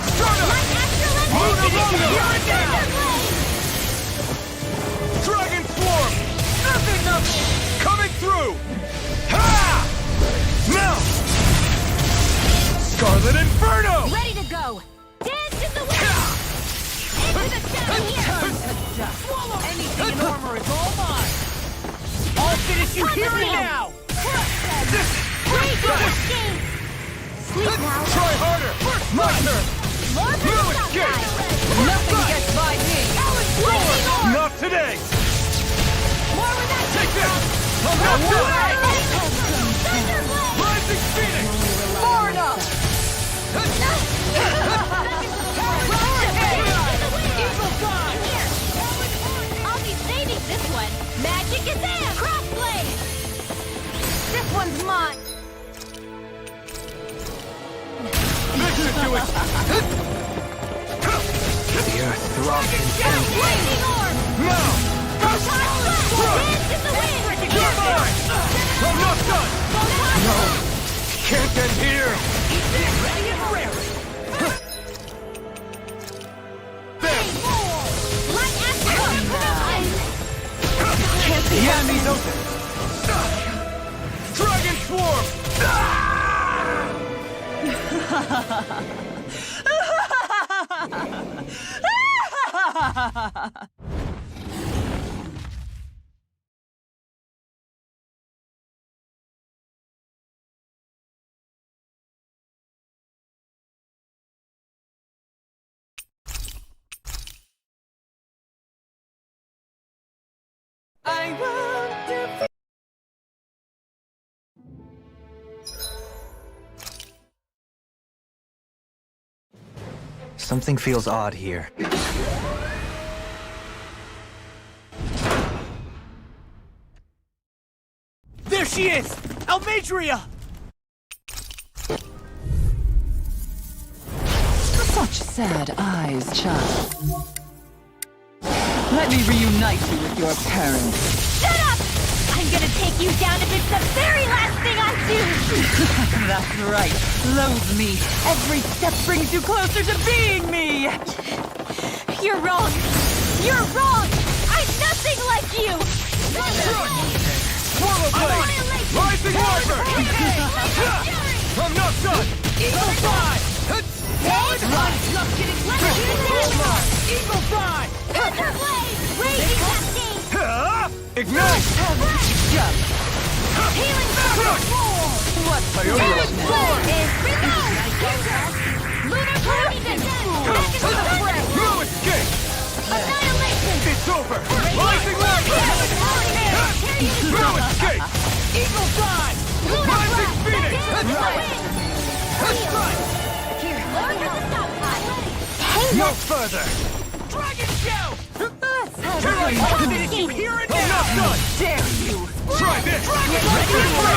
Dragon Swarm! Nothing! Coming through! Ha! Now! Scarlet Inferno! ready to go! Dance in the wind! Into the shadow here! Swallow! Anything in armor is all mine! I'll finish you here and now! Break your escape! Sleep now! Try harder! My turn! More for No the escape! southside! Nothing gets by me! Lightning orb! Not today! More with that! Take this! I'm not done! Thunderblade! Rising Phoenix! Far enough! Evil God! Here! I'll be saving this one! Magic is in! Crossblade! This one's mine! Listen to it! The earth throbs. Lightning orb! Now! Photon blast! Dance in the wind! You're mine! I'm not done! No! Can't end here! Ready and raring! There! Light astral! The enemy's open! Dragon Swarm! I want to be... Something feels odd here. There she is! Almadria! Such sad eyes, child. Let me reunite you with your parents. Shut up! I'm gonna take you down if it's the very last thing I do! That's right. Loathe me. Every step brings you closer to being me. You're wrong! You're wrong! I'm nothing like you! Swallow Blade! Rising Armor! I'm not done! Eagle Fly! Eagle Fly! Thunderblade! Raging Cascade! Ignite! Healing Circle! What Healing Sword is resolved! Lunar Tornado! Back into the fray! No escape! Annihilation! It's over! Rising Armor! No escape! Eagle Fly! Rising Phoenix! Dance in the wind! Here, Lord of the Southside! No further! Dragon Show! Here I I'll come! finish you here and I'm now! not done! dare you? Try this! Dragon Ready for it!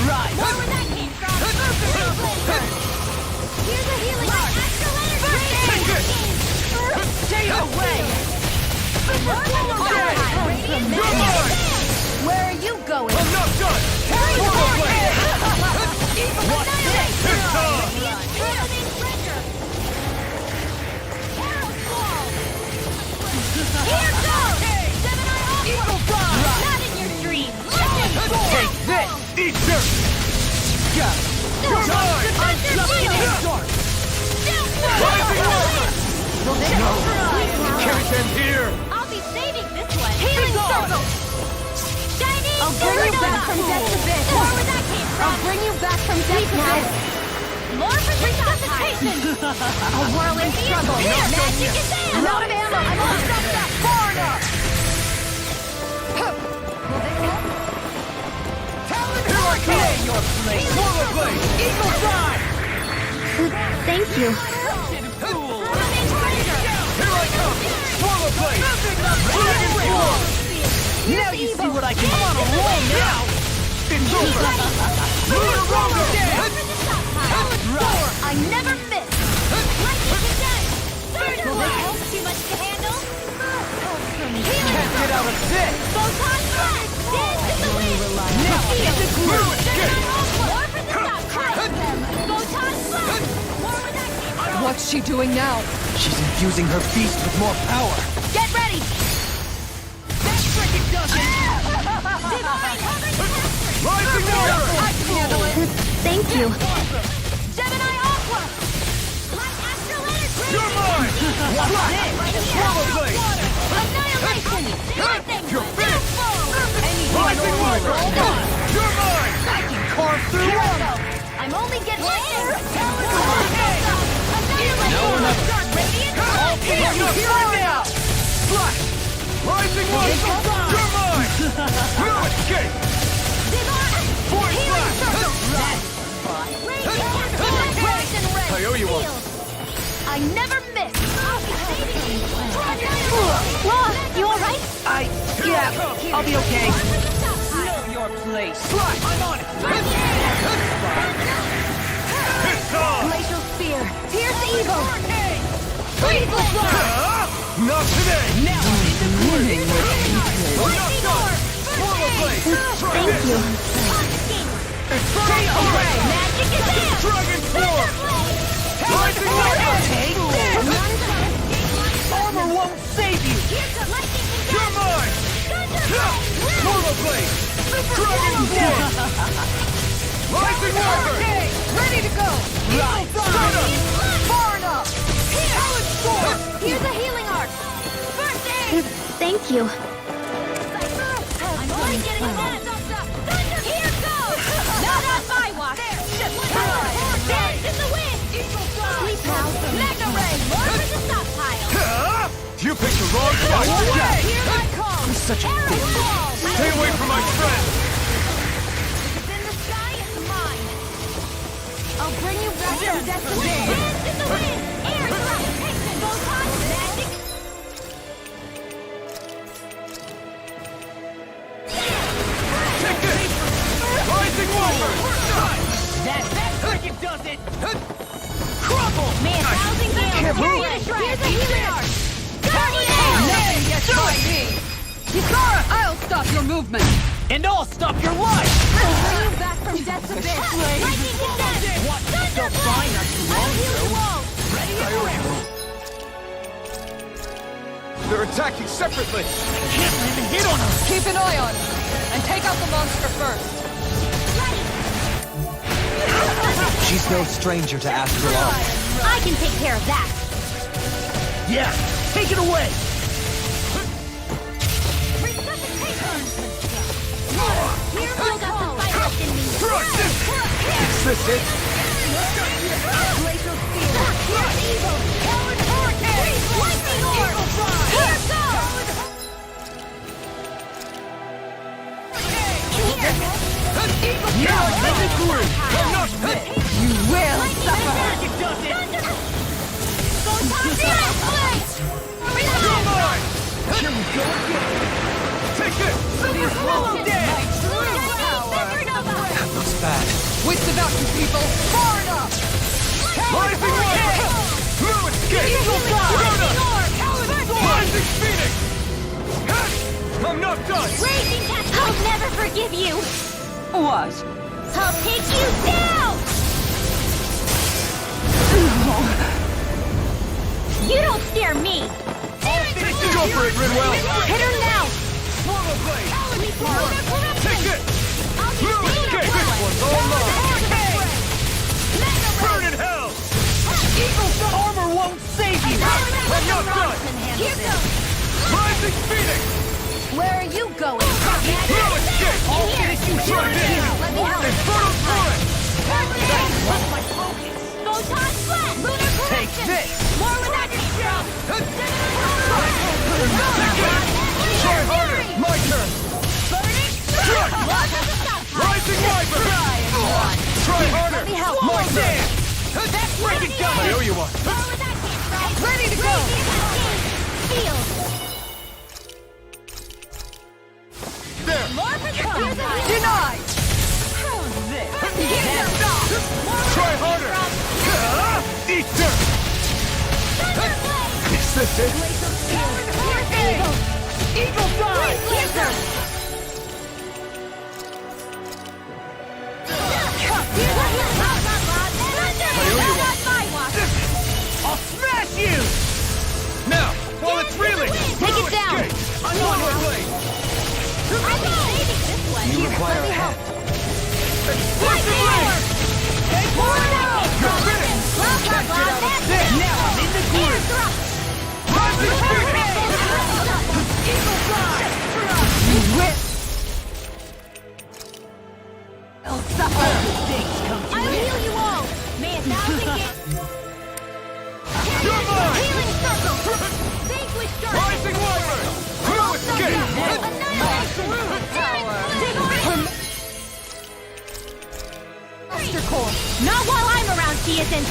Right. More where that came from! Here's a healing art! Astral energy! Take this! Stay away! You're mine! Where are you going? I'm not done! Swallow Blade! What's This time! Here goes! Eagle Fly! Not in your dreams! Take this! Eat dirt! You're mine! Rising Armor! Can't end here! I'll be saving this one! Healing Circle! Shining I'll bring you back from death to this. More where that came from! I'll bring you back from death to this. More for resuscitation! A whirling struggle. Magic is in! I'm out of ammo. I'm all stopped up. Far enough. Here I come! Your place. Swallow Blade! Eagle Fly! Thank you. Here I come! Swallow Blade! Dragon Swarm! Now you see what I can do! I'm on a roll now! It's over! Lunar Roller! I never miss! Lightning is dead! Thunderblade! Too much to handle? Can't get out of this! Photon blast! Dance in the wind! Now get the No groove! escape! More for the top! Crush them! What's she doing now? She's infusing her beast with more power. Get ready! That freaking does it! Rising water! I can handle it. Thank you. Gemini Aqua! Light Astral Energy! You're mine! Swallow blade! Annihilation! Lightning! You're big! Rising Water! You're mine! I can carve through water! I'm only getting started! No one ever. All Here now! Flash! Rising water! You're mine! No escape! Void flash! I owe you one. I never miss! You alright? Yeah, I'll be okay. Know your place. I'm on it! It's on! Glacial Spear! Pierce Evil! Freeze Not today! Now Lightning Orb! Swallow blade! Try Thank this! you. Take away! Magic is out! Dragon form! Rising water! Armor won't save you! You're mine! Swallow blade! Dragon form! Rising water! Okay, ready to go. Start up! Far enough. Here's a healing arc! First aid! Thank you. I'm only getting ahead! Here goes! Not on my watch! Dance in the wind! Sleep now! Mega Ray! More for the stockpile! You picked the wrong fight! Here I come! Such a Arrow wall! Stay away from my friend! It's in the sky, it's mine! I'll bring you back to destination! Dance in the wind! Air gravitation! Photon magic! Take this! Rising water! That freaking does it! Crumble! May 1,000 gales carry you to shreds! Here's a healing arc! Nothing gets by me. Kisara, I'll stop your movement. And I'll stop your life! Bring you back from death's abyss! Lightning condensed! What? Thunder Felt fine not too long I'll heal ago. you all! They're attacking separately! Can't let him hit on us! Keep an eye on her. And take out the monster first. She's no stranger to astral art. I can take care of that! Yeah, take it away! Here we go! Crush this! Is this it? Glacial Spear! Here's evil! Coward Hurricane! Lightning Orb! Here goes! Now, let me through! You will suffer. It does it! You're mine! Here we go again! Take this! Super swallow dead! That looks bad. With the vacuum, people. Far enough. Rising water! No escape! Rising Phoenix! I'm not done! Raging Cat! I'll never forgive you! What? I'll take you down! You don't scare me! Go for it, Ridwell! Hit her now! Swallow blade! Take Take it! No escape! This one's all mine! Burn in hell! Armor won't save you! I'm not done! Here goes! Rising Phoenix! Where are you going? No escape! I'll finish you Try this! Let me help! Infernal Torrent! What's my focus? Photon Flat! Lunar Take Correction! this! More with that strong! Try harder! My turn! Burning! Rising Wyvern! Try harder! Let me help! My turn! That freaking does I it! owe you one! More with that strong! Ready to go. Field! There! More for the here's a Denied. Try harder! Eat dirt! Thunderblade! Is this it? Eagle Dive! Laser! I owe you one! Not my watch! I'll Feel it's reeling! Take it down! I'm on my way! I'm saving this one! You require a hand. Lightning! Pour it out! You're finished! Blah, blah, blah, that's it! Now I'm in the groove! Rising Phoenix! Eagle fly! You will! Suffer! I'll heal you all! May 1,000 get... You're mine! Healing circle! Vanquish darkness! Rising Wyvern! No escape! Annihilation! Master Core! Not while I'm around, she isn't!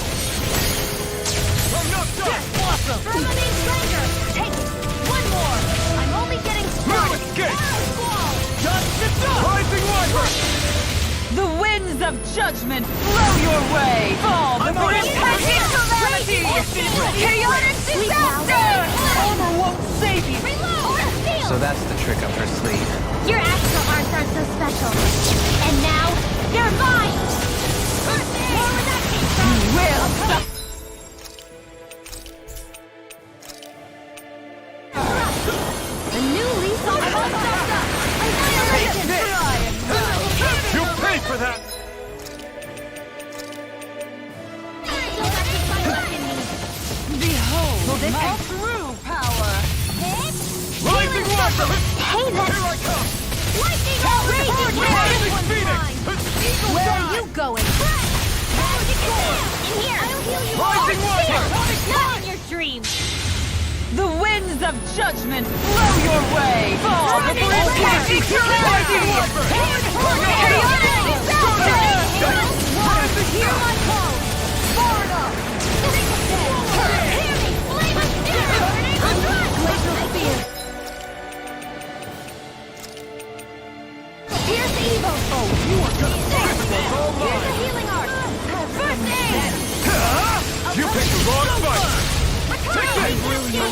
I'm not done! Awesome! Permanent Stranger! Take it! One more! I'm only getting No started! escape! Arrow Squall! Just enough! Rising Wyvern! The winds of judgment blow your way! Fall before impending calamity! Chaotic disaster! Armor won't save you! Reload! Seal! So that's the trick up her sleeve. Your astral arts aren't so special. And now, you're mine! More where that came from! You will suffer! A new lease on life! Annihilation! You'll pay for that! Behold my true power! Rising Wyvern! Hey there! Here I come! Lightning outrageous! Rising Phoenix! Where are you going? In here! I'll heal you Rising Wyvern! Not in your dreams! The winds of judgment blow your way! Fall before impending calamity! Chaotic disaster! Hear my call! Florida! Hear me! Flame of fury! Glacial spear! Here's evil! Oh, you are gonna find us all Here's a mine! healing art! First aid! You picked the wrong fight! Take this!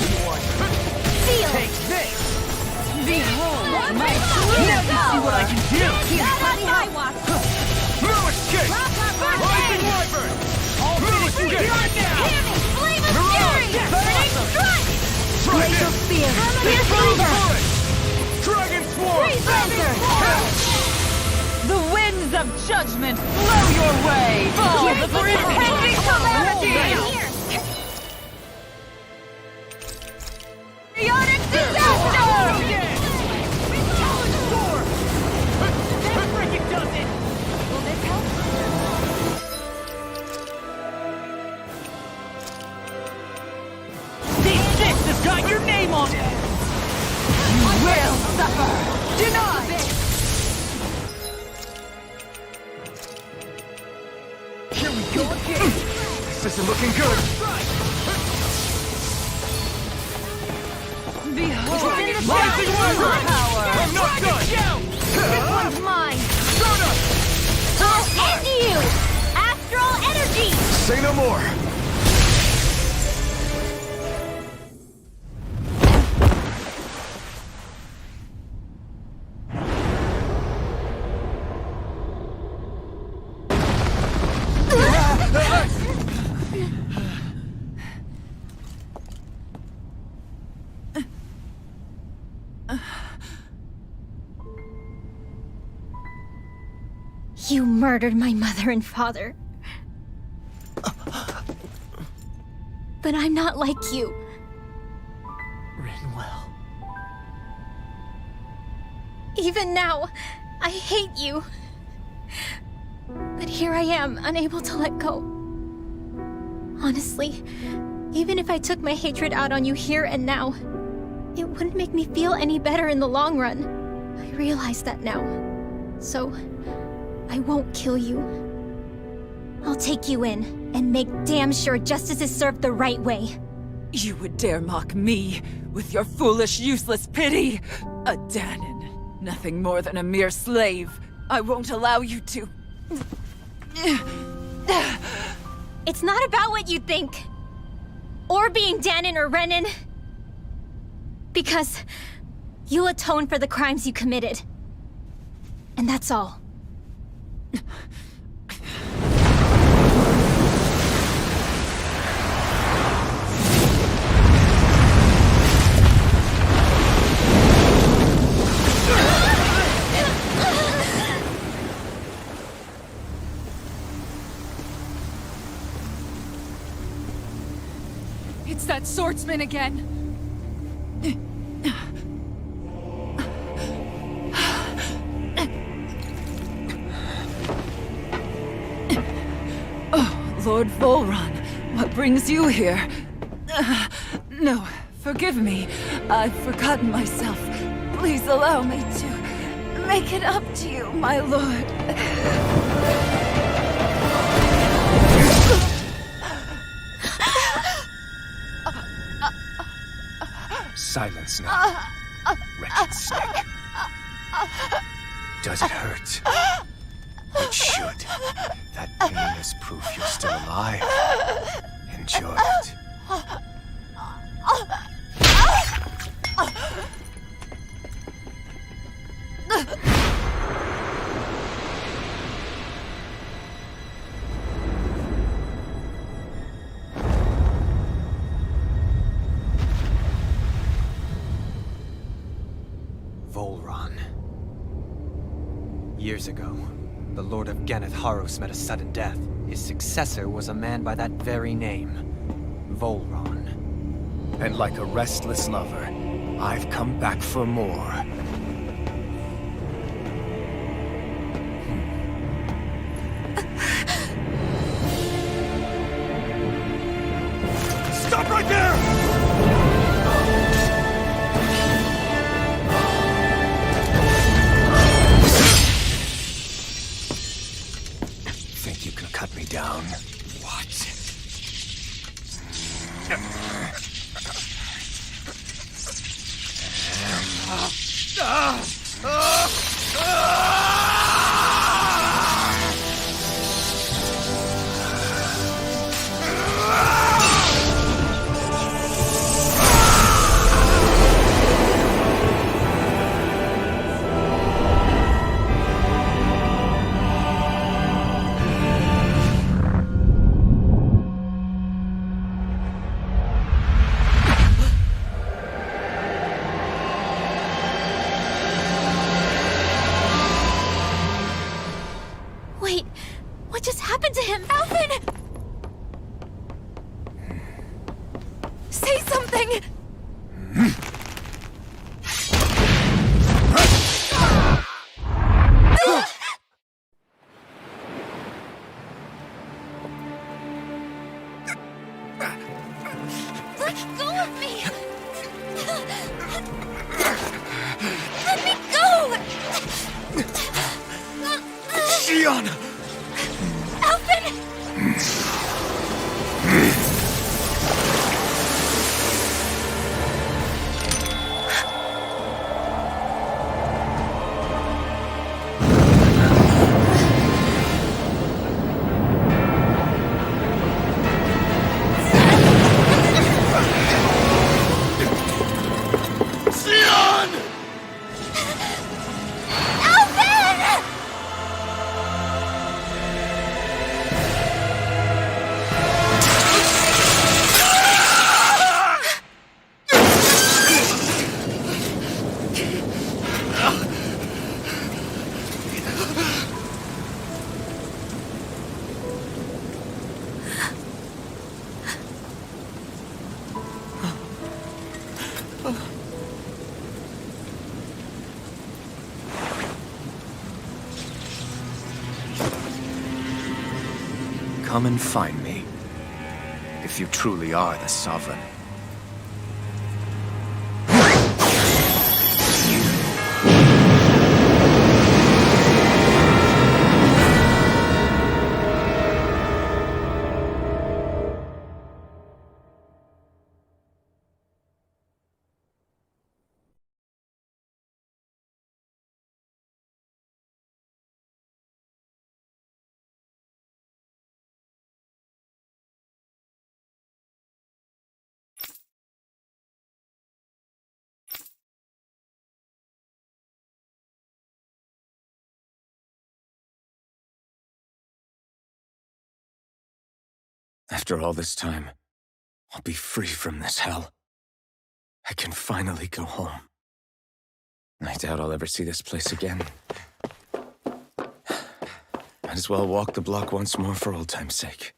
Seal! Take this! Behold my Now you see what I can do! Not on my watch! No escape! Rising Wyvern! All finish you get right now! Hear me! Flame of Mirage! fury! Yes, Burning awesome! strike! Try Glacial this! spear! Here's Move Uber! for it! Dragon Swarm! Freeze Lancer! The winds of judgment blow your way! Fall before impending calamity! Here! Chaotic disaster! That frickin' does it! Will this help? This has got your name on it! You will suffer! Denied! Here we go again! This isn't looking good! Behold Rising my Wyvern! power! I'm not done! This one's mine! Soda! I'll end you! Astral energy! Say no more! You murdered my mother and father. But I'm not like you. Rinwell. Even now, I hate you. But here I am, unable to let go. Honestly, even if I took my hatred out on you here and now, it wouldn't make me feel any better in the long run. I realize that now. So, I won't kill you. I'll take you in and make damn sure justice is served the right way. You would dare mock me with your foolish, useless pity? A Danon, nothing more than a mere slave. I won't allow you to... It's not about what you think. Or being Danon or Renan. Because you'll atone for the crimes you committed. And that's all. It's that swordsman again. Oh, Lord Volron, what brings you here? No, forgive me. I've forgotten myself. Please allow me to make it up to you, my lord. Silence now, wretched snake. Does it hurt? It should. That pain is proof you're still alive. Enjoy it. Volron. Years ago, the Lord of Ganeth Haros met a sudden death. His successor was a man by that very name, Volron. And like a restless lover, I've come back for more. Stop right there! Think you can cut me down? What? Wait, what just happened to him? Alvin! Say something! Let go of me! Let me go! Xion! Alvin! Come and find me, if you truly are the Sovereign. After all this time, I'll be free from this hell. I can finally go home. I doubt I'll ever see this place again. Might as well walk the block once more for old time's sake.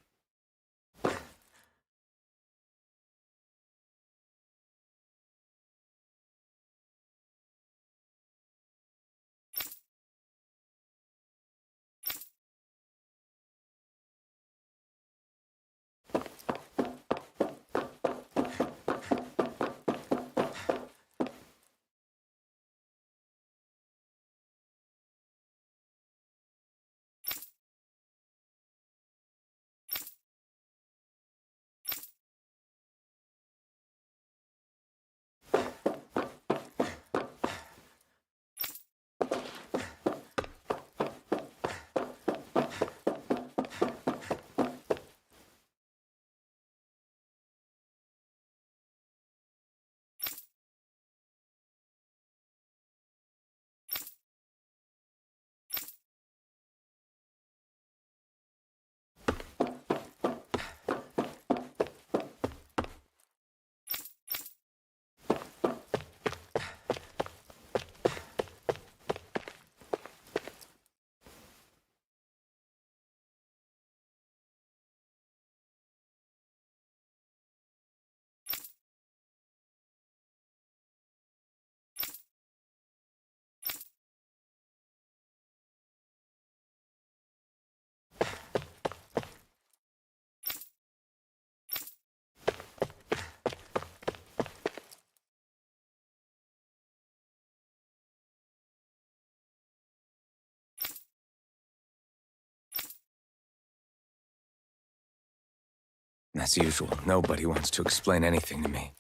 As usual, nobody wants to explain anything to me.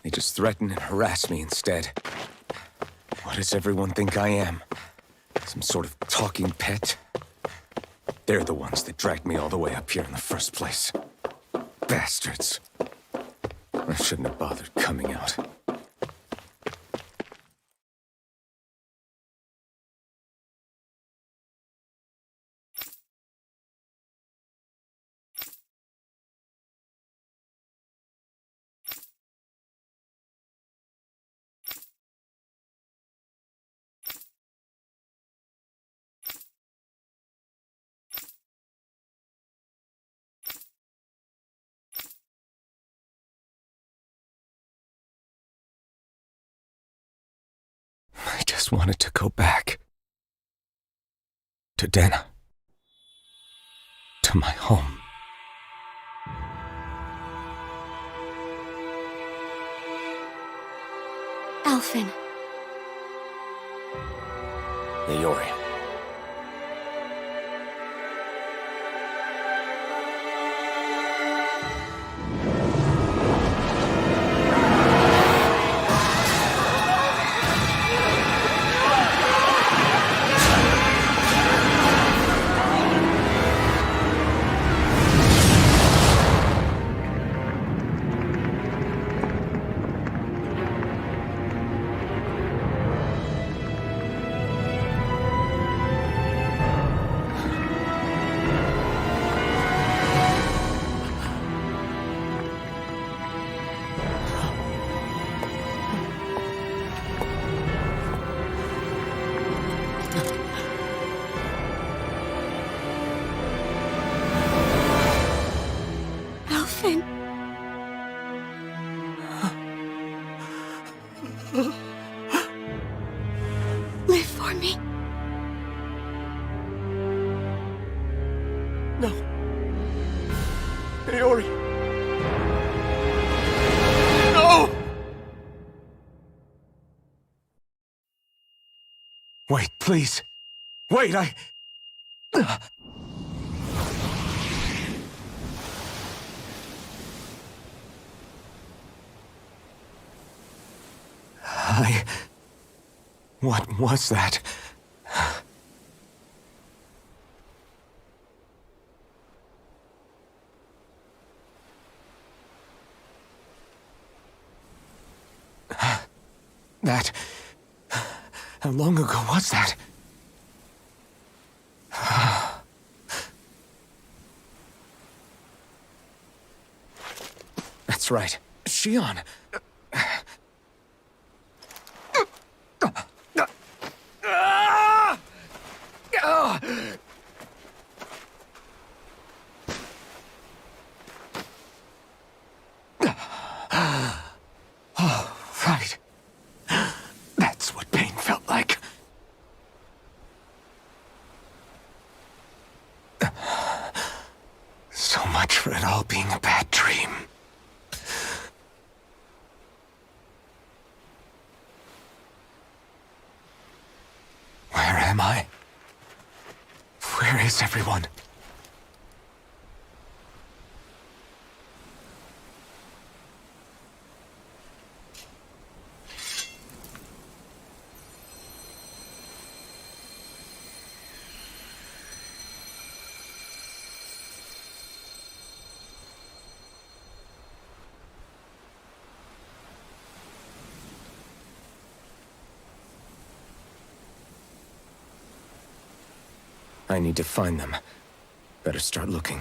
They just threaten and harass me instead. What does everyone think I am? Some sort of talking pet? They're the ones that dragged me all the way up here in the first place. Bastards. I shouldn't have bothered coming out. I just wanted to go back. To Dana. To my home. Alphen. Leori. Alphen. Live for me. No. Leori. No! Wait, please. Wait, What was that? That... How long ago was that? That's right. Shion. Oh, right. That's what pain felt like. So much for it all being a bad dream. Where am I? Where is everyone? I need to find them. Better start looking.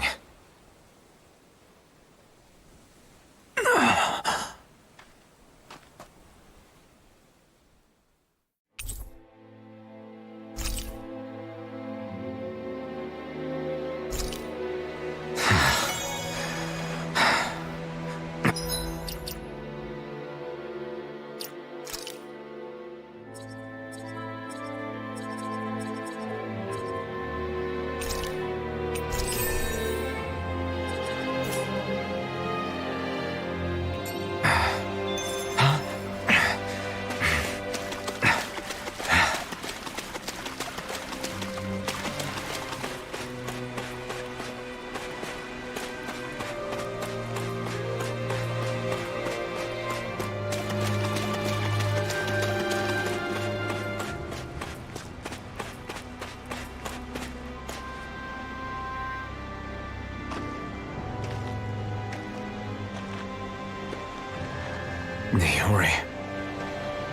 Niori.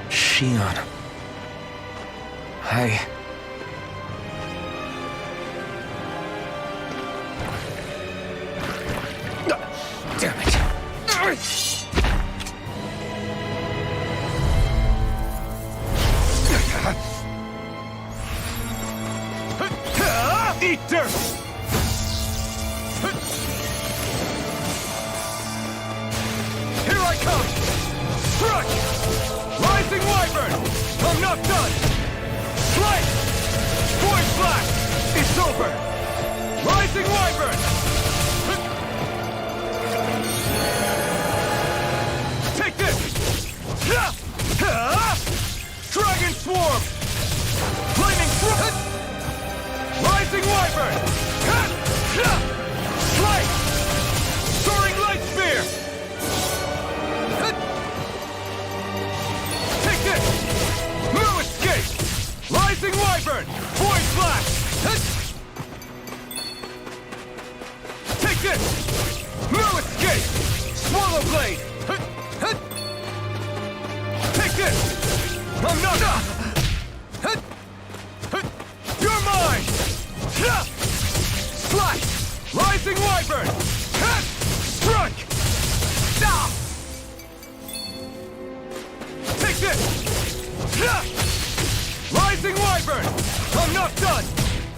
Shion. Damn it. Eat dirt! Here I come! Strike! Rising Wyvern! I'm not done! Slay! Void Blast! It's over! Rising Wyvern! Take this! Dragon Swarm! Flaming Thrust! Rising Wyvern! Slay! Soaring Light Spear! Take this! No escape! Rising Wyvern! Void Blast! Take this! No escape! Swallow Blade! Take this! I'm not... You're mine! Slice! Rising Wyvern! Strike! Take this! Rising Wyvern! I'm not done!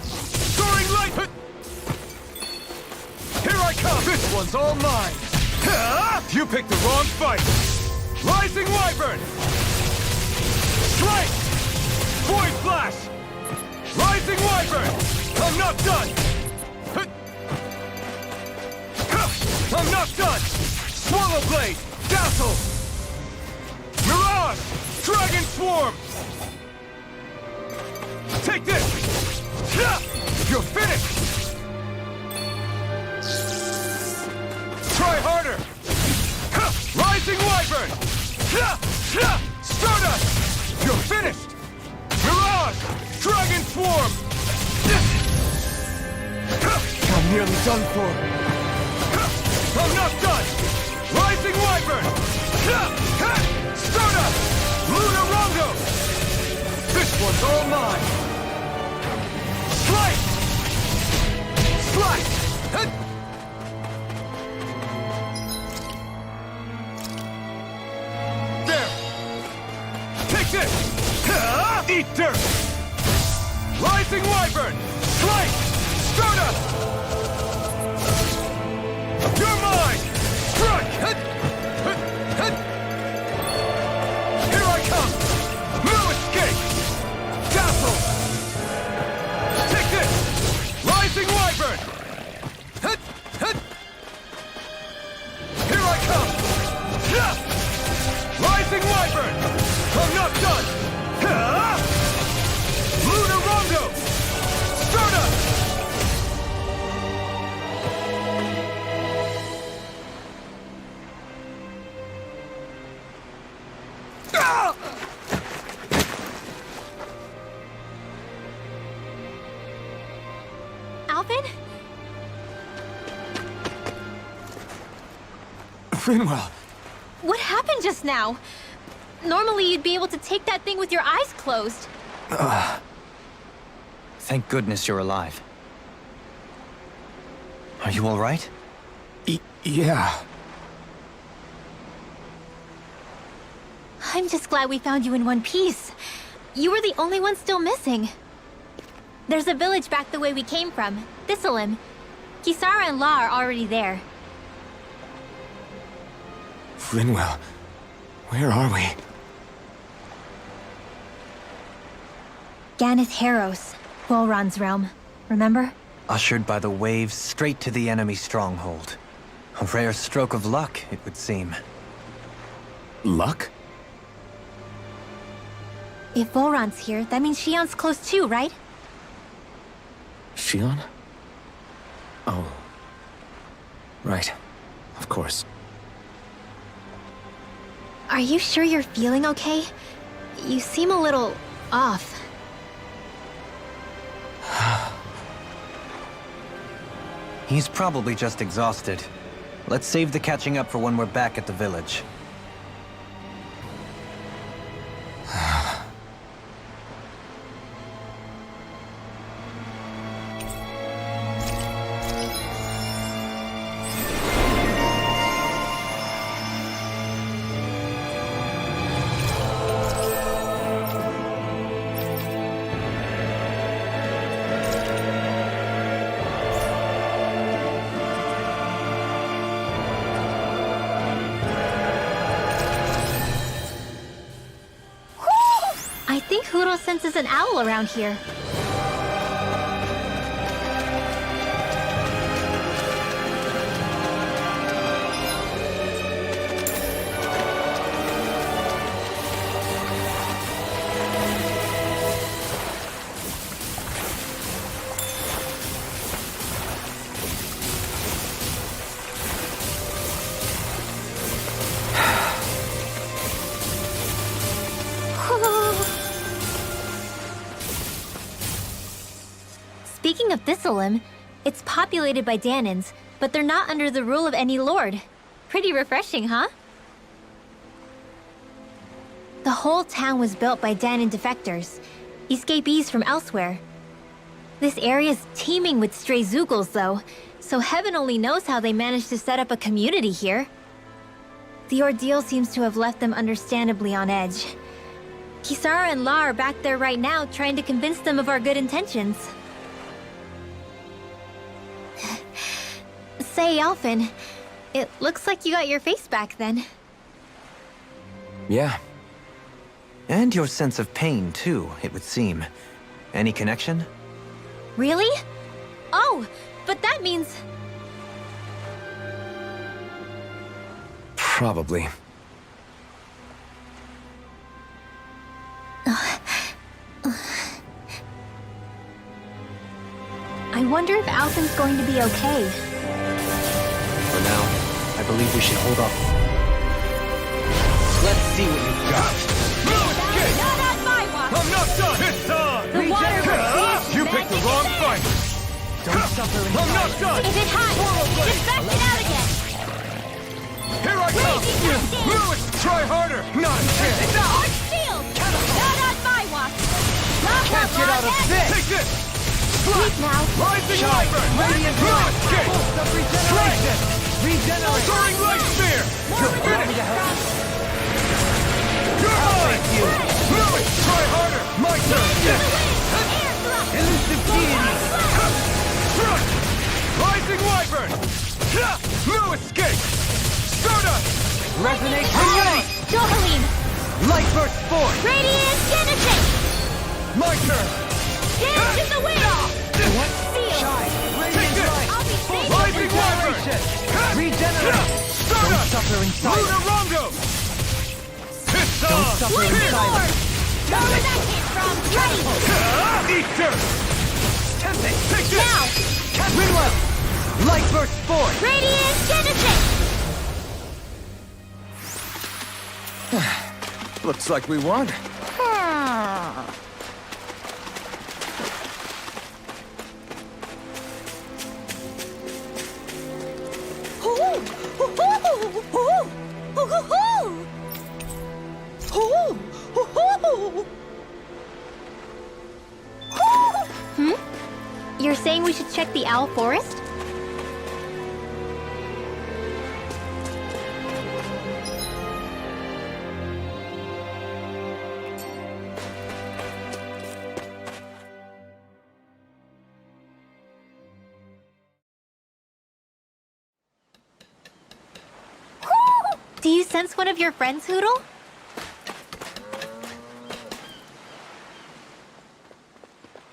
Soaring Light... Here I come! This one's all mine! You picked the wrong fight! Rising Wyvern! Strike! Void Flash! Rising Wyvern! I'm not done! I'm not done! Swallow Blade! Dazzle! Mirage! Dragon Swarm! Take this! You're finished! Try harder! Rising Wyvern! Stardust! You're finished! Mirage! Dragon Swarm! I'm nearly done for. I'm not done! Rising Wyvern! Stardust! Lunar Rongo! This one's all mine! Slice! Slice! There! Take this! Eat dirt! Rising Wyvern! Slice! Stardust! You're mine! Strike! Here I come! No escape! Dazzle! Take this! Rising Wyvern! Here I come! Rising Wyvern! I'm not done! Lunar Rongo! Stardust! Alvin? Finwell! What happened just now? Normally you'd be able to take that thing with your eyes closed. Thank goodness you're alive. Are you all right? Yeah. I'm just glad we found you in one piece. You were the only one still missing. There's a village back the way we came from, Thistleim. Kisara and La are already there. Finwell, where are we? Ganeth Haros, Volron's realm. Remember? Ushered by the waves straight to the enemy stronghold. A rare stroke of luck, it would seem. Luck? If Volron's here, that means Shion's close too, right? Shion? Oh. Right. Of course. Are you sure you're feeling okay? You seem a little off. He's probably just exhausted. Let's save the catching up for when we're back at the village. almost senses an owl around here. Speaking of Thistleim, it's populated by Danins, but they're not under the rule of any lord. Pretty refreshing, huh? The whole town was built by Danin defectors, escapees from elsewhere. This area's teeming with stray Zoogles, though, so heaven only knows how they managed to set up a community here. The ordeal seems to have left them understandably on edge. Kisara and La are back there right now trying to convince them of our good intentions. Say, Alphen, it looks like you got your face back then. Yeah. And your sense of pain, too, it would seem. Any connection? Really? Oh, but that means... Probably. I wonder if Alphen's going to be okay. For now, I believe we should hold off. Let's see what you've got. Not on my watch! I'm not done! It's on! The water breaks. You picked the wrong fight! Don't suffer in I'm not done! Is it hot? Just back it out again! Here I come! Lewis, try harder! Not a chance! Arch shield! Not on my watch! Can't get out of this! Take this! Sleep now. Rising Wyvern! Radiant Blood! Pulse of regeneration! Regenerate! Soaring Light Spear! You're finished! You're mine! Lewis, try harder! My turn! Elusive deity! Rising Wyvern! No escape! Stardust! Resonate Release! Johalim! Light burst forth! Radiant Genesis! My turn! Dance in the wind! What? Seal! Shine! Take Radiant this! light! I'll be safe! Rising Wyvern! Regenerate! Don't Stardust! suffer in silence! Lunarongo! It's Don't on! suffer in silence! Know where that came from! Ready! Eat dirt! Tempest! Take this! Now! Winwell! Light burst forth! Radiant Genesis! Looks like we won. You're saying we should check the Owl Forest? Do you sense one of your friends, Hoodle?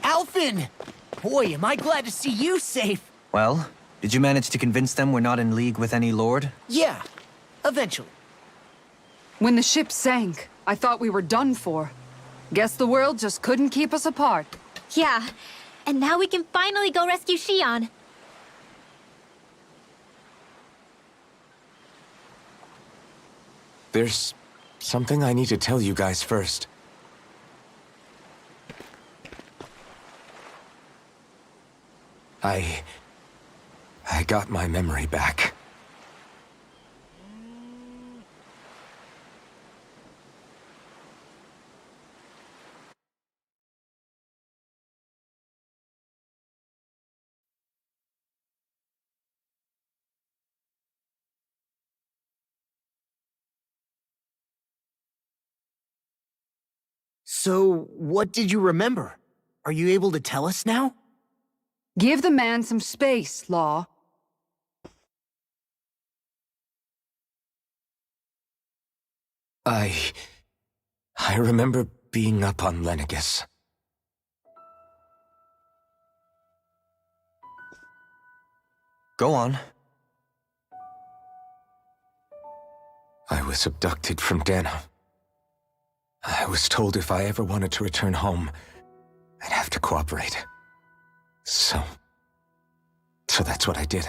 Alphen! Boy, am I glad to see you safe. Well, did you manage to convince them we're not in league with any lord? Yeah, eventually. When the ship sank, I thought we were done for. Guess the world just couldn't keep us apart. Yeah, and now we can finally go rescue Shion. There's something I need to tell you guys first. I got my memory back. So, what did you remember? Are you able to tell us now? Give the man some space, Law. I remember being up on Lenegis. Go on. I was abducted from Dano. I was told if I ever wanted to return home, I'd have to cooperate. So that's what I did.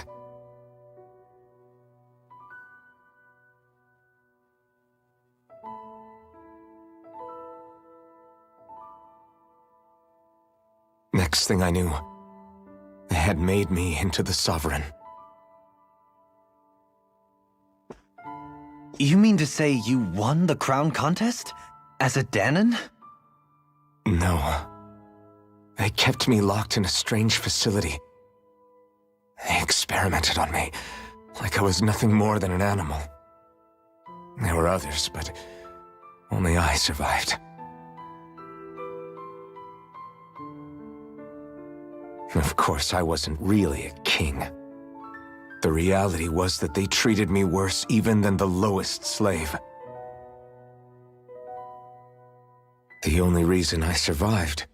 Next thing I knew, they had made me into the Sovereign. You mean to say you won the crown contest? As a Danon? No. They kept me locked in a strange facility. They experimented on me, like I was nothing more than an animal. There were others, but only I survived. Of course, I wasn't really a king. The reality was that they treated me worse even than the lowest slave. The only reason I survived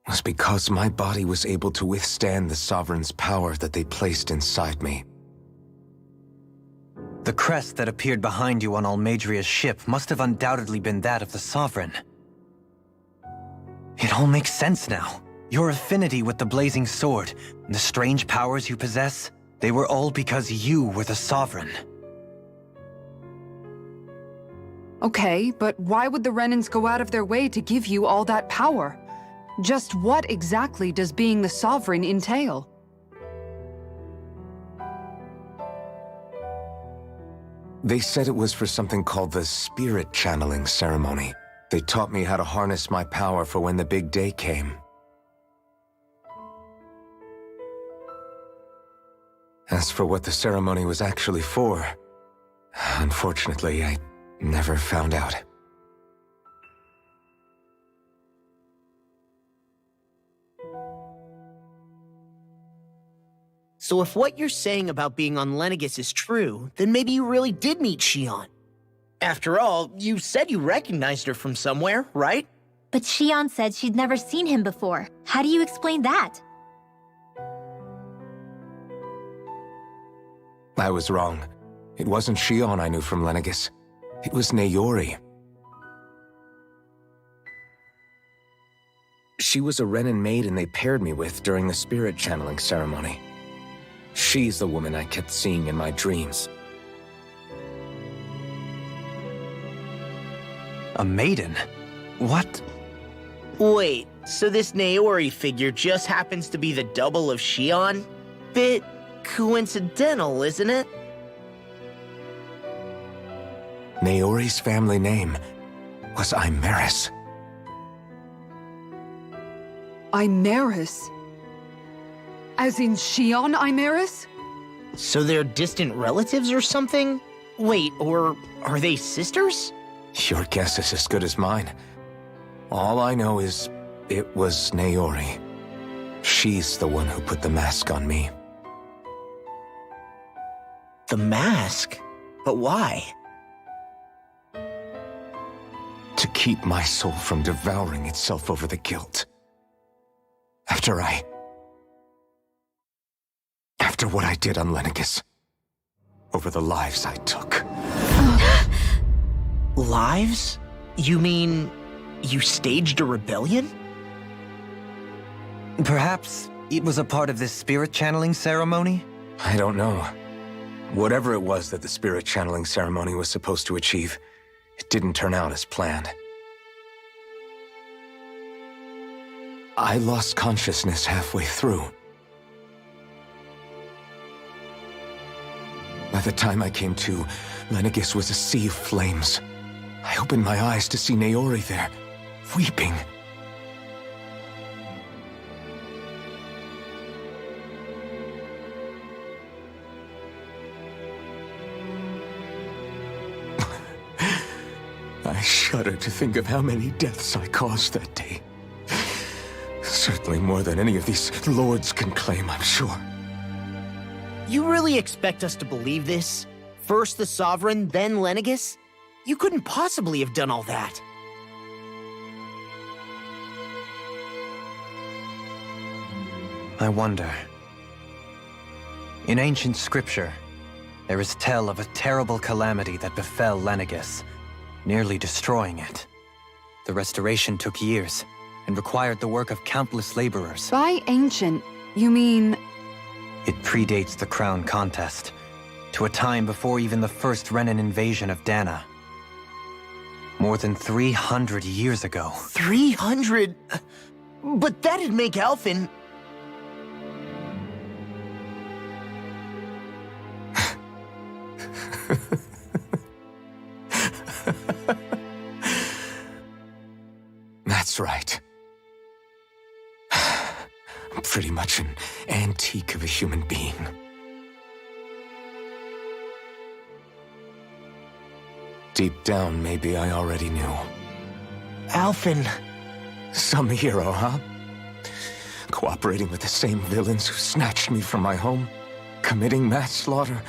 was because my body was able to withstand the Sovereign's power that they placed inside me. The crest that appeared behind you on Almadria's ship must have undoubtedly been that of the Sovereign. It all makes sense now. Your affinity with the Blazing Sword, and the strange powers you possess, they were all because you were the Sovereign. Okay, but why would the Renans go out of their way to give you all that power? Just what exactly does being the Sovereign entail? They said it was for something called the Spirit Channeling Ceremony. They taught me how to harness my power for when the big day came. As for what the ceremony was actually for, unfortunately, I never found out. So if what you're saying about being on Lenegis is true, then maybe you really did meet Xion. After all, you said you recognized her from somewhere, right? But Xion said she'd never seen him before. How do you explain that? I was wrong. It wasn't Xion I knew from Lenegis. It was Naori. She was a Renan maiden they paired me with during the spirit channeling ceremony. She's the woman I kept seeing in my dreams. A maiden? What? Wait, so this Naori figure just happens to be the double of Xion? Bit coincidental, isn't it? Naori's family name was Imeris. Imeris? As in Xion Imeris? So they're distant relatives or something? Wait, or are they sisters? Your guess is as good as mine. All I know is it was Naori. She's the one who put the mask on me. The mask? But why? To keep my soul from devouring itself over the guilt. After what I did on Lenegis. Over the lives I took. Lives? You mean you staged a rebellion? Perhaps it was a part of this spirit channeling ceremony? I don't know. Whatever it was that the spirit channeling ceremony was supposed to achieve, it didn't turn out as planned. I lost consciousness halfway through. By the time I came to, Lenegis was a sea of flames. I opened my eyes to see Naori there, weeping. I shudder to think of how many deaths I caused that day. Certainly more than any of these lords can claim, I'm sure. You really expect us to believe this? First the Sovereign, then Lenegis? You couldn't possibly have done all that. I wonder. In ancient scripture, there is tell of a terrible calamity that befell Lenegis, nearly destroying it. The restoration took years, and required the work of countless laborers. By ancient, you mean... It predates the crown contest, to a time before even the first Renan invasion of Dana. More than 300 years ago. 300? But that'd make Alphen... That's right. I'm pretty much an antique of a human being. Deep down, maybe I already knew. Alphen... Some hero, huh? Cooperating with the same villains who snatched me from my home, committing mass slaughter,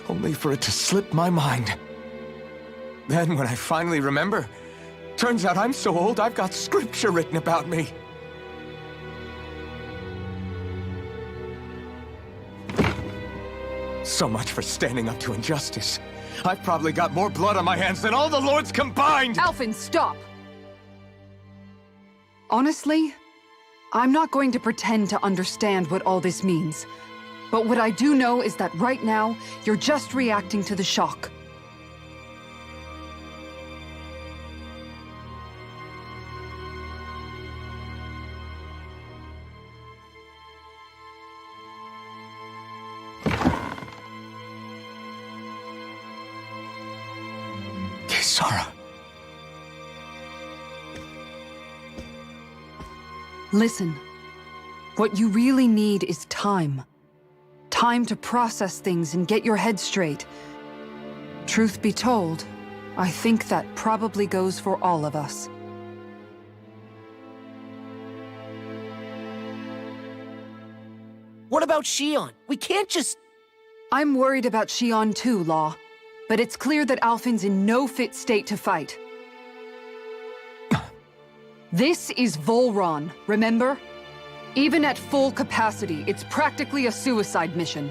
only for it to slip my mind. Then, when I finally remember, turns out I'm so old I've got scripture written about me. So much for standing up to injustice. I've probably got more blood on my hands than all the lords combined! Alphen, stop! Honestly, I'm not going to pretend to understand what all this means. But what I do know is that right now, you're just reacting to the shock. Sara. Listen, what you really need is time. Time to process things and get your head straight. Truth be told, I think that probably goes for all of us. What about Shion? We can't just... I'm worried about Shion too, Law. But it's clear that Alphen's in no fit state to fight. This is Volron, remember? Even at full capacity, it's practically a suicide mission.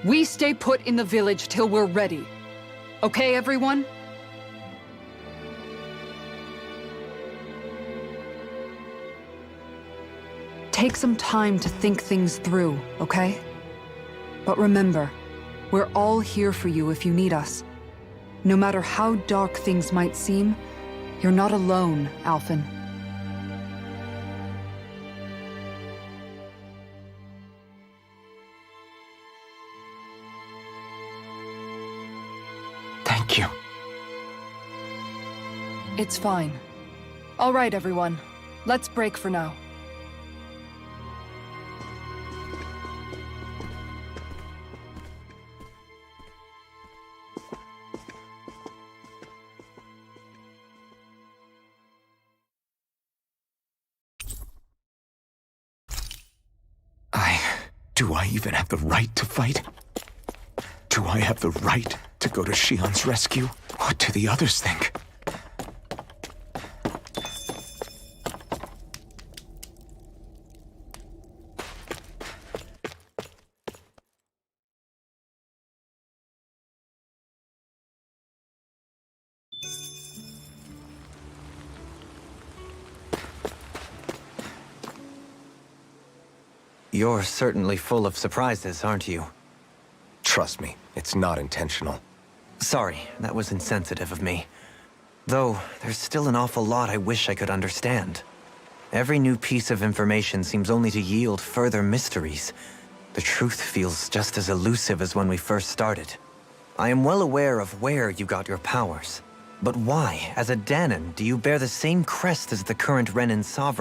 We stay put in the village till we're ready. Okay, everyone? Take some time to think things through, okay? But remember, we're all here for you if you need us. No matter how dark things might seem, you're not alone, Alphen. Thank you. It's fine. All right, everyone. Let's break for now. Do I even have the right to fight? Do I have the right to go to Shion's rescue? What do the others think? You're certainly full of surprises, aren't you? Trust me, it's not intentional. Sorry, that was insensitive of me. Though, there's still an awful lot I wish I could understand. Every new piece of information seems only to yield further mysteries. The truth feels just as elusive as when we first started. I am well aware of where you got your powers. But why, as a Danon, do you bear the same crest as the current Renan sovereign?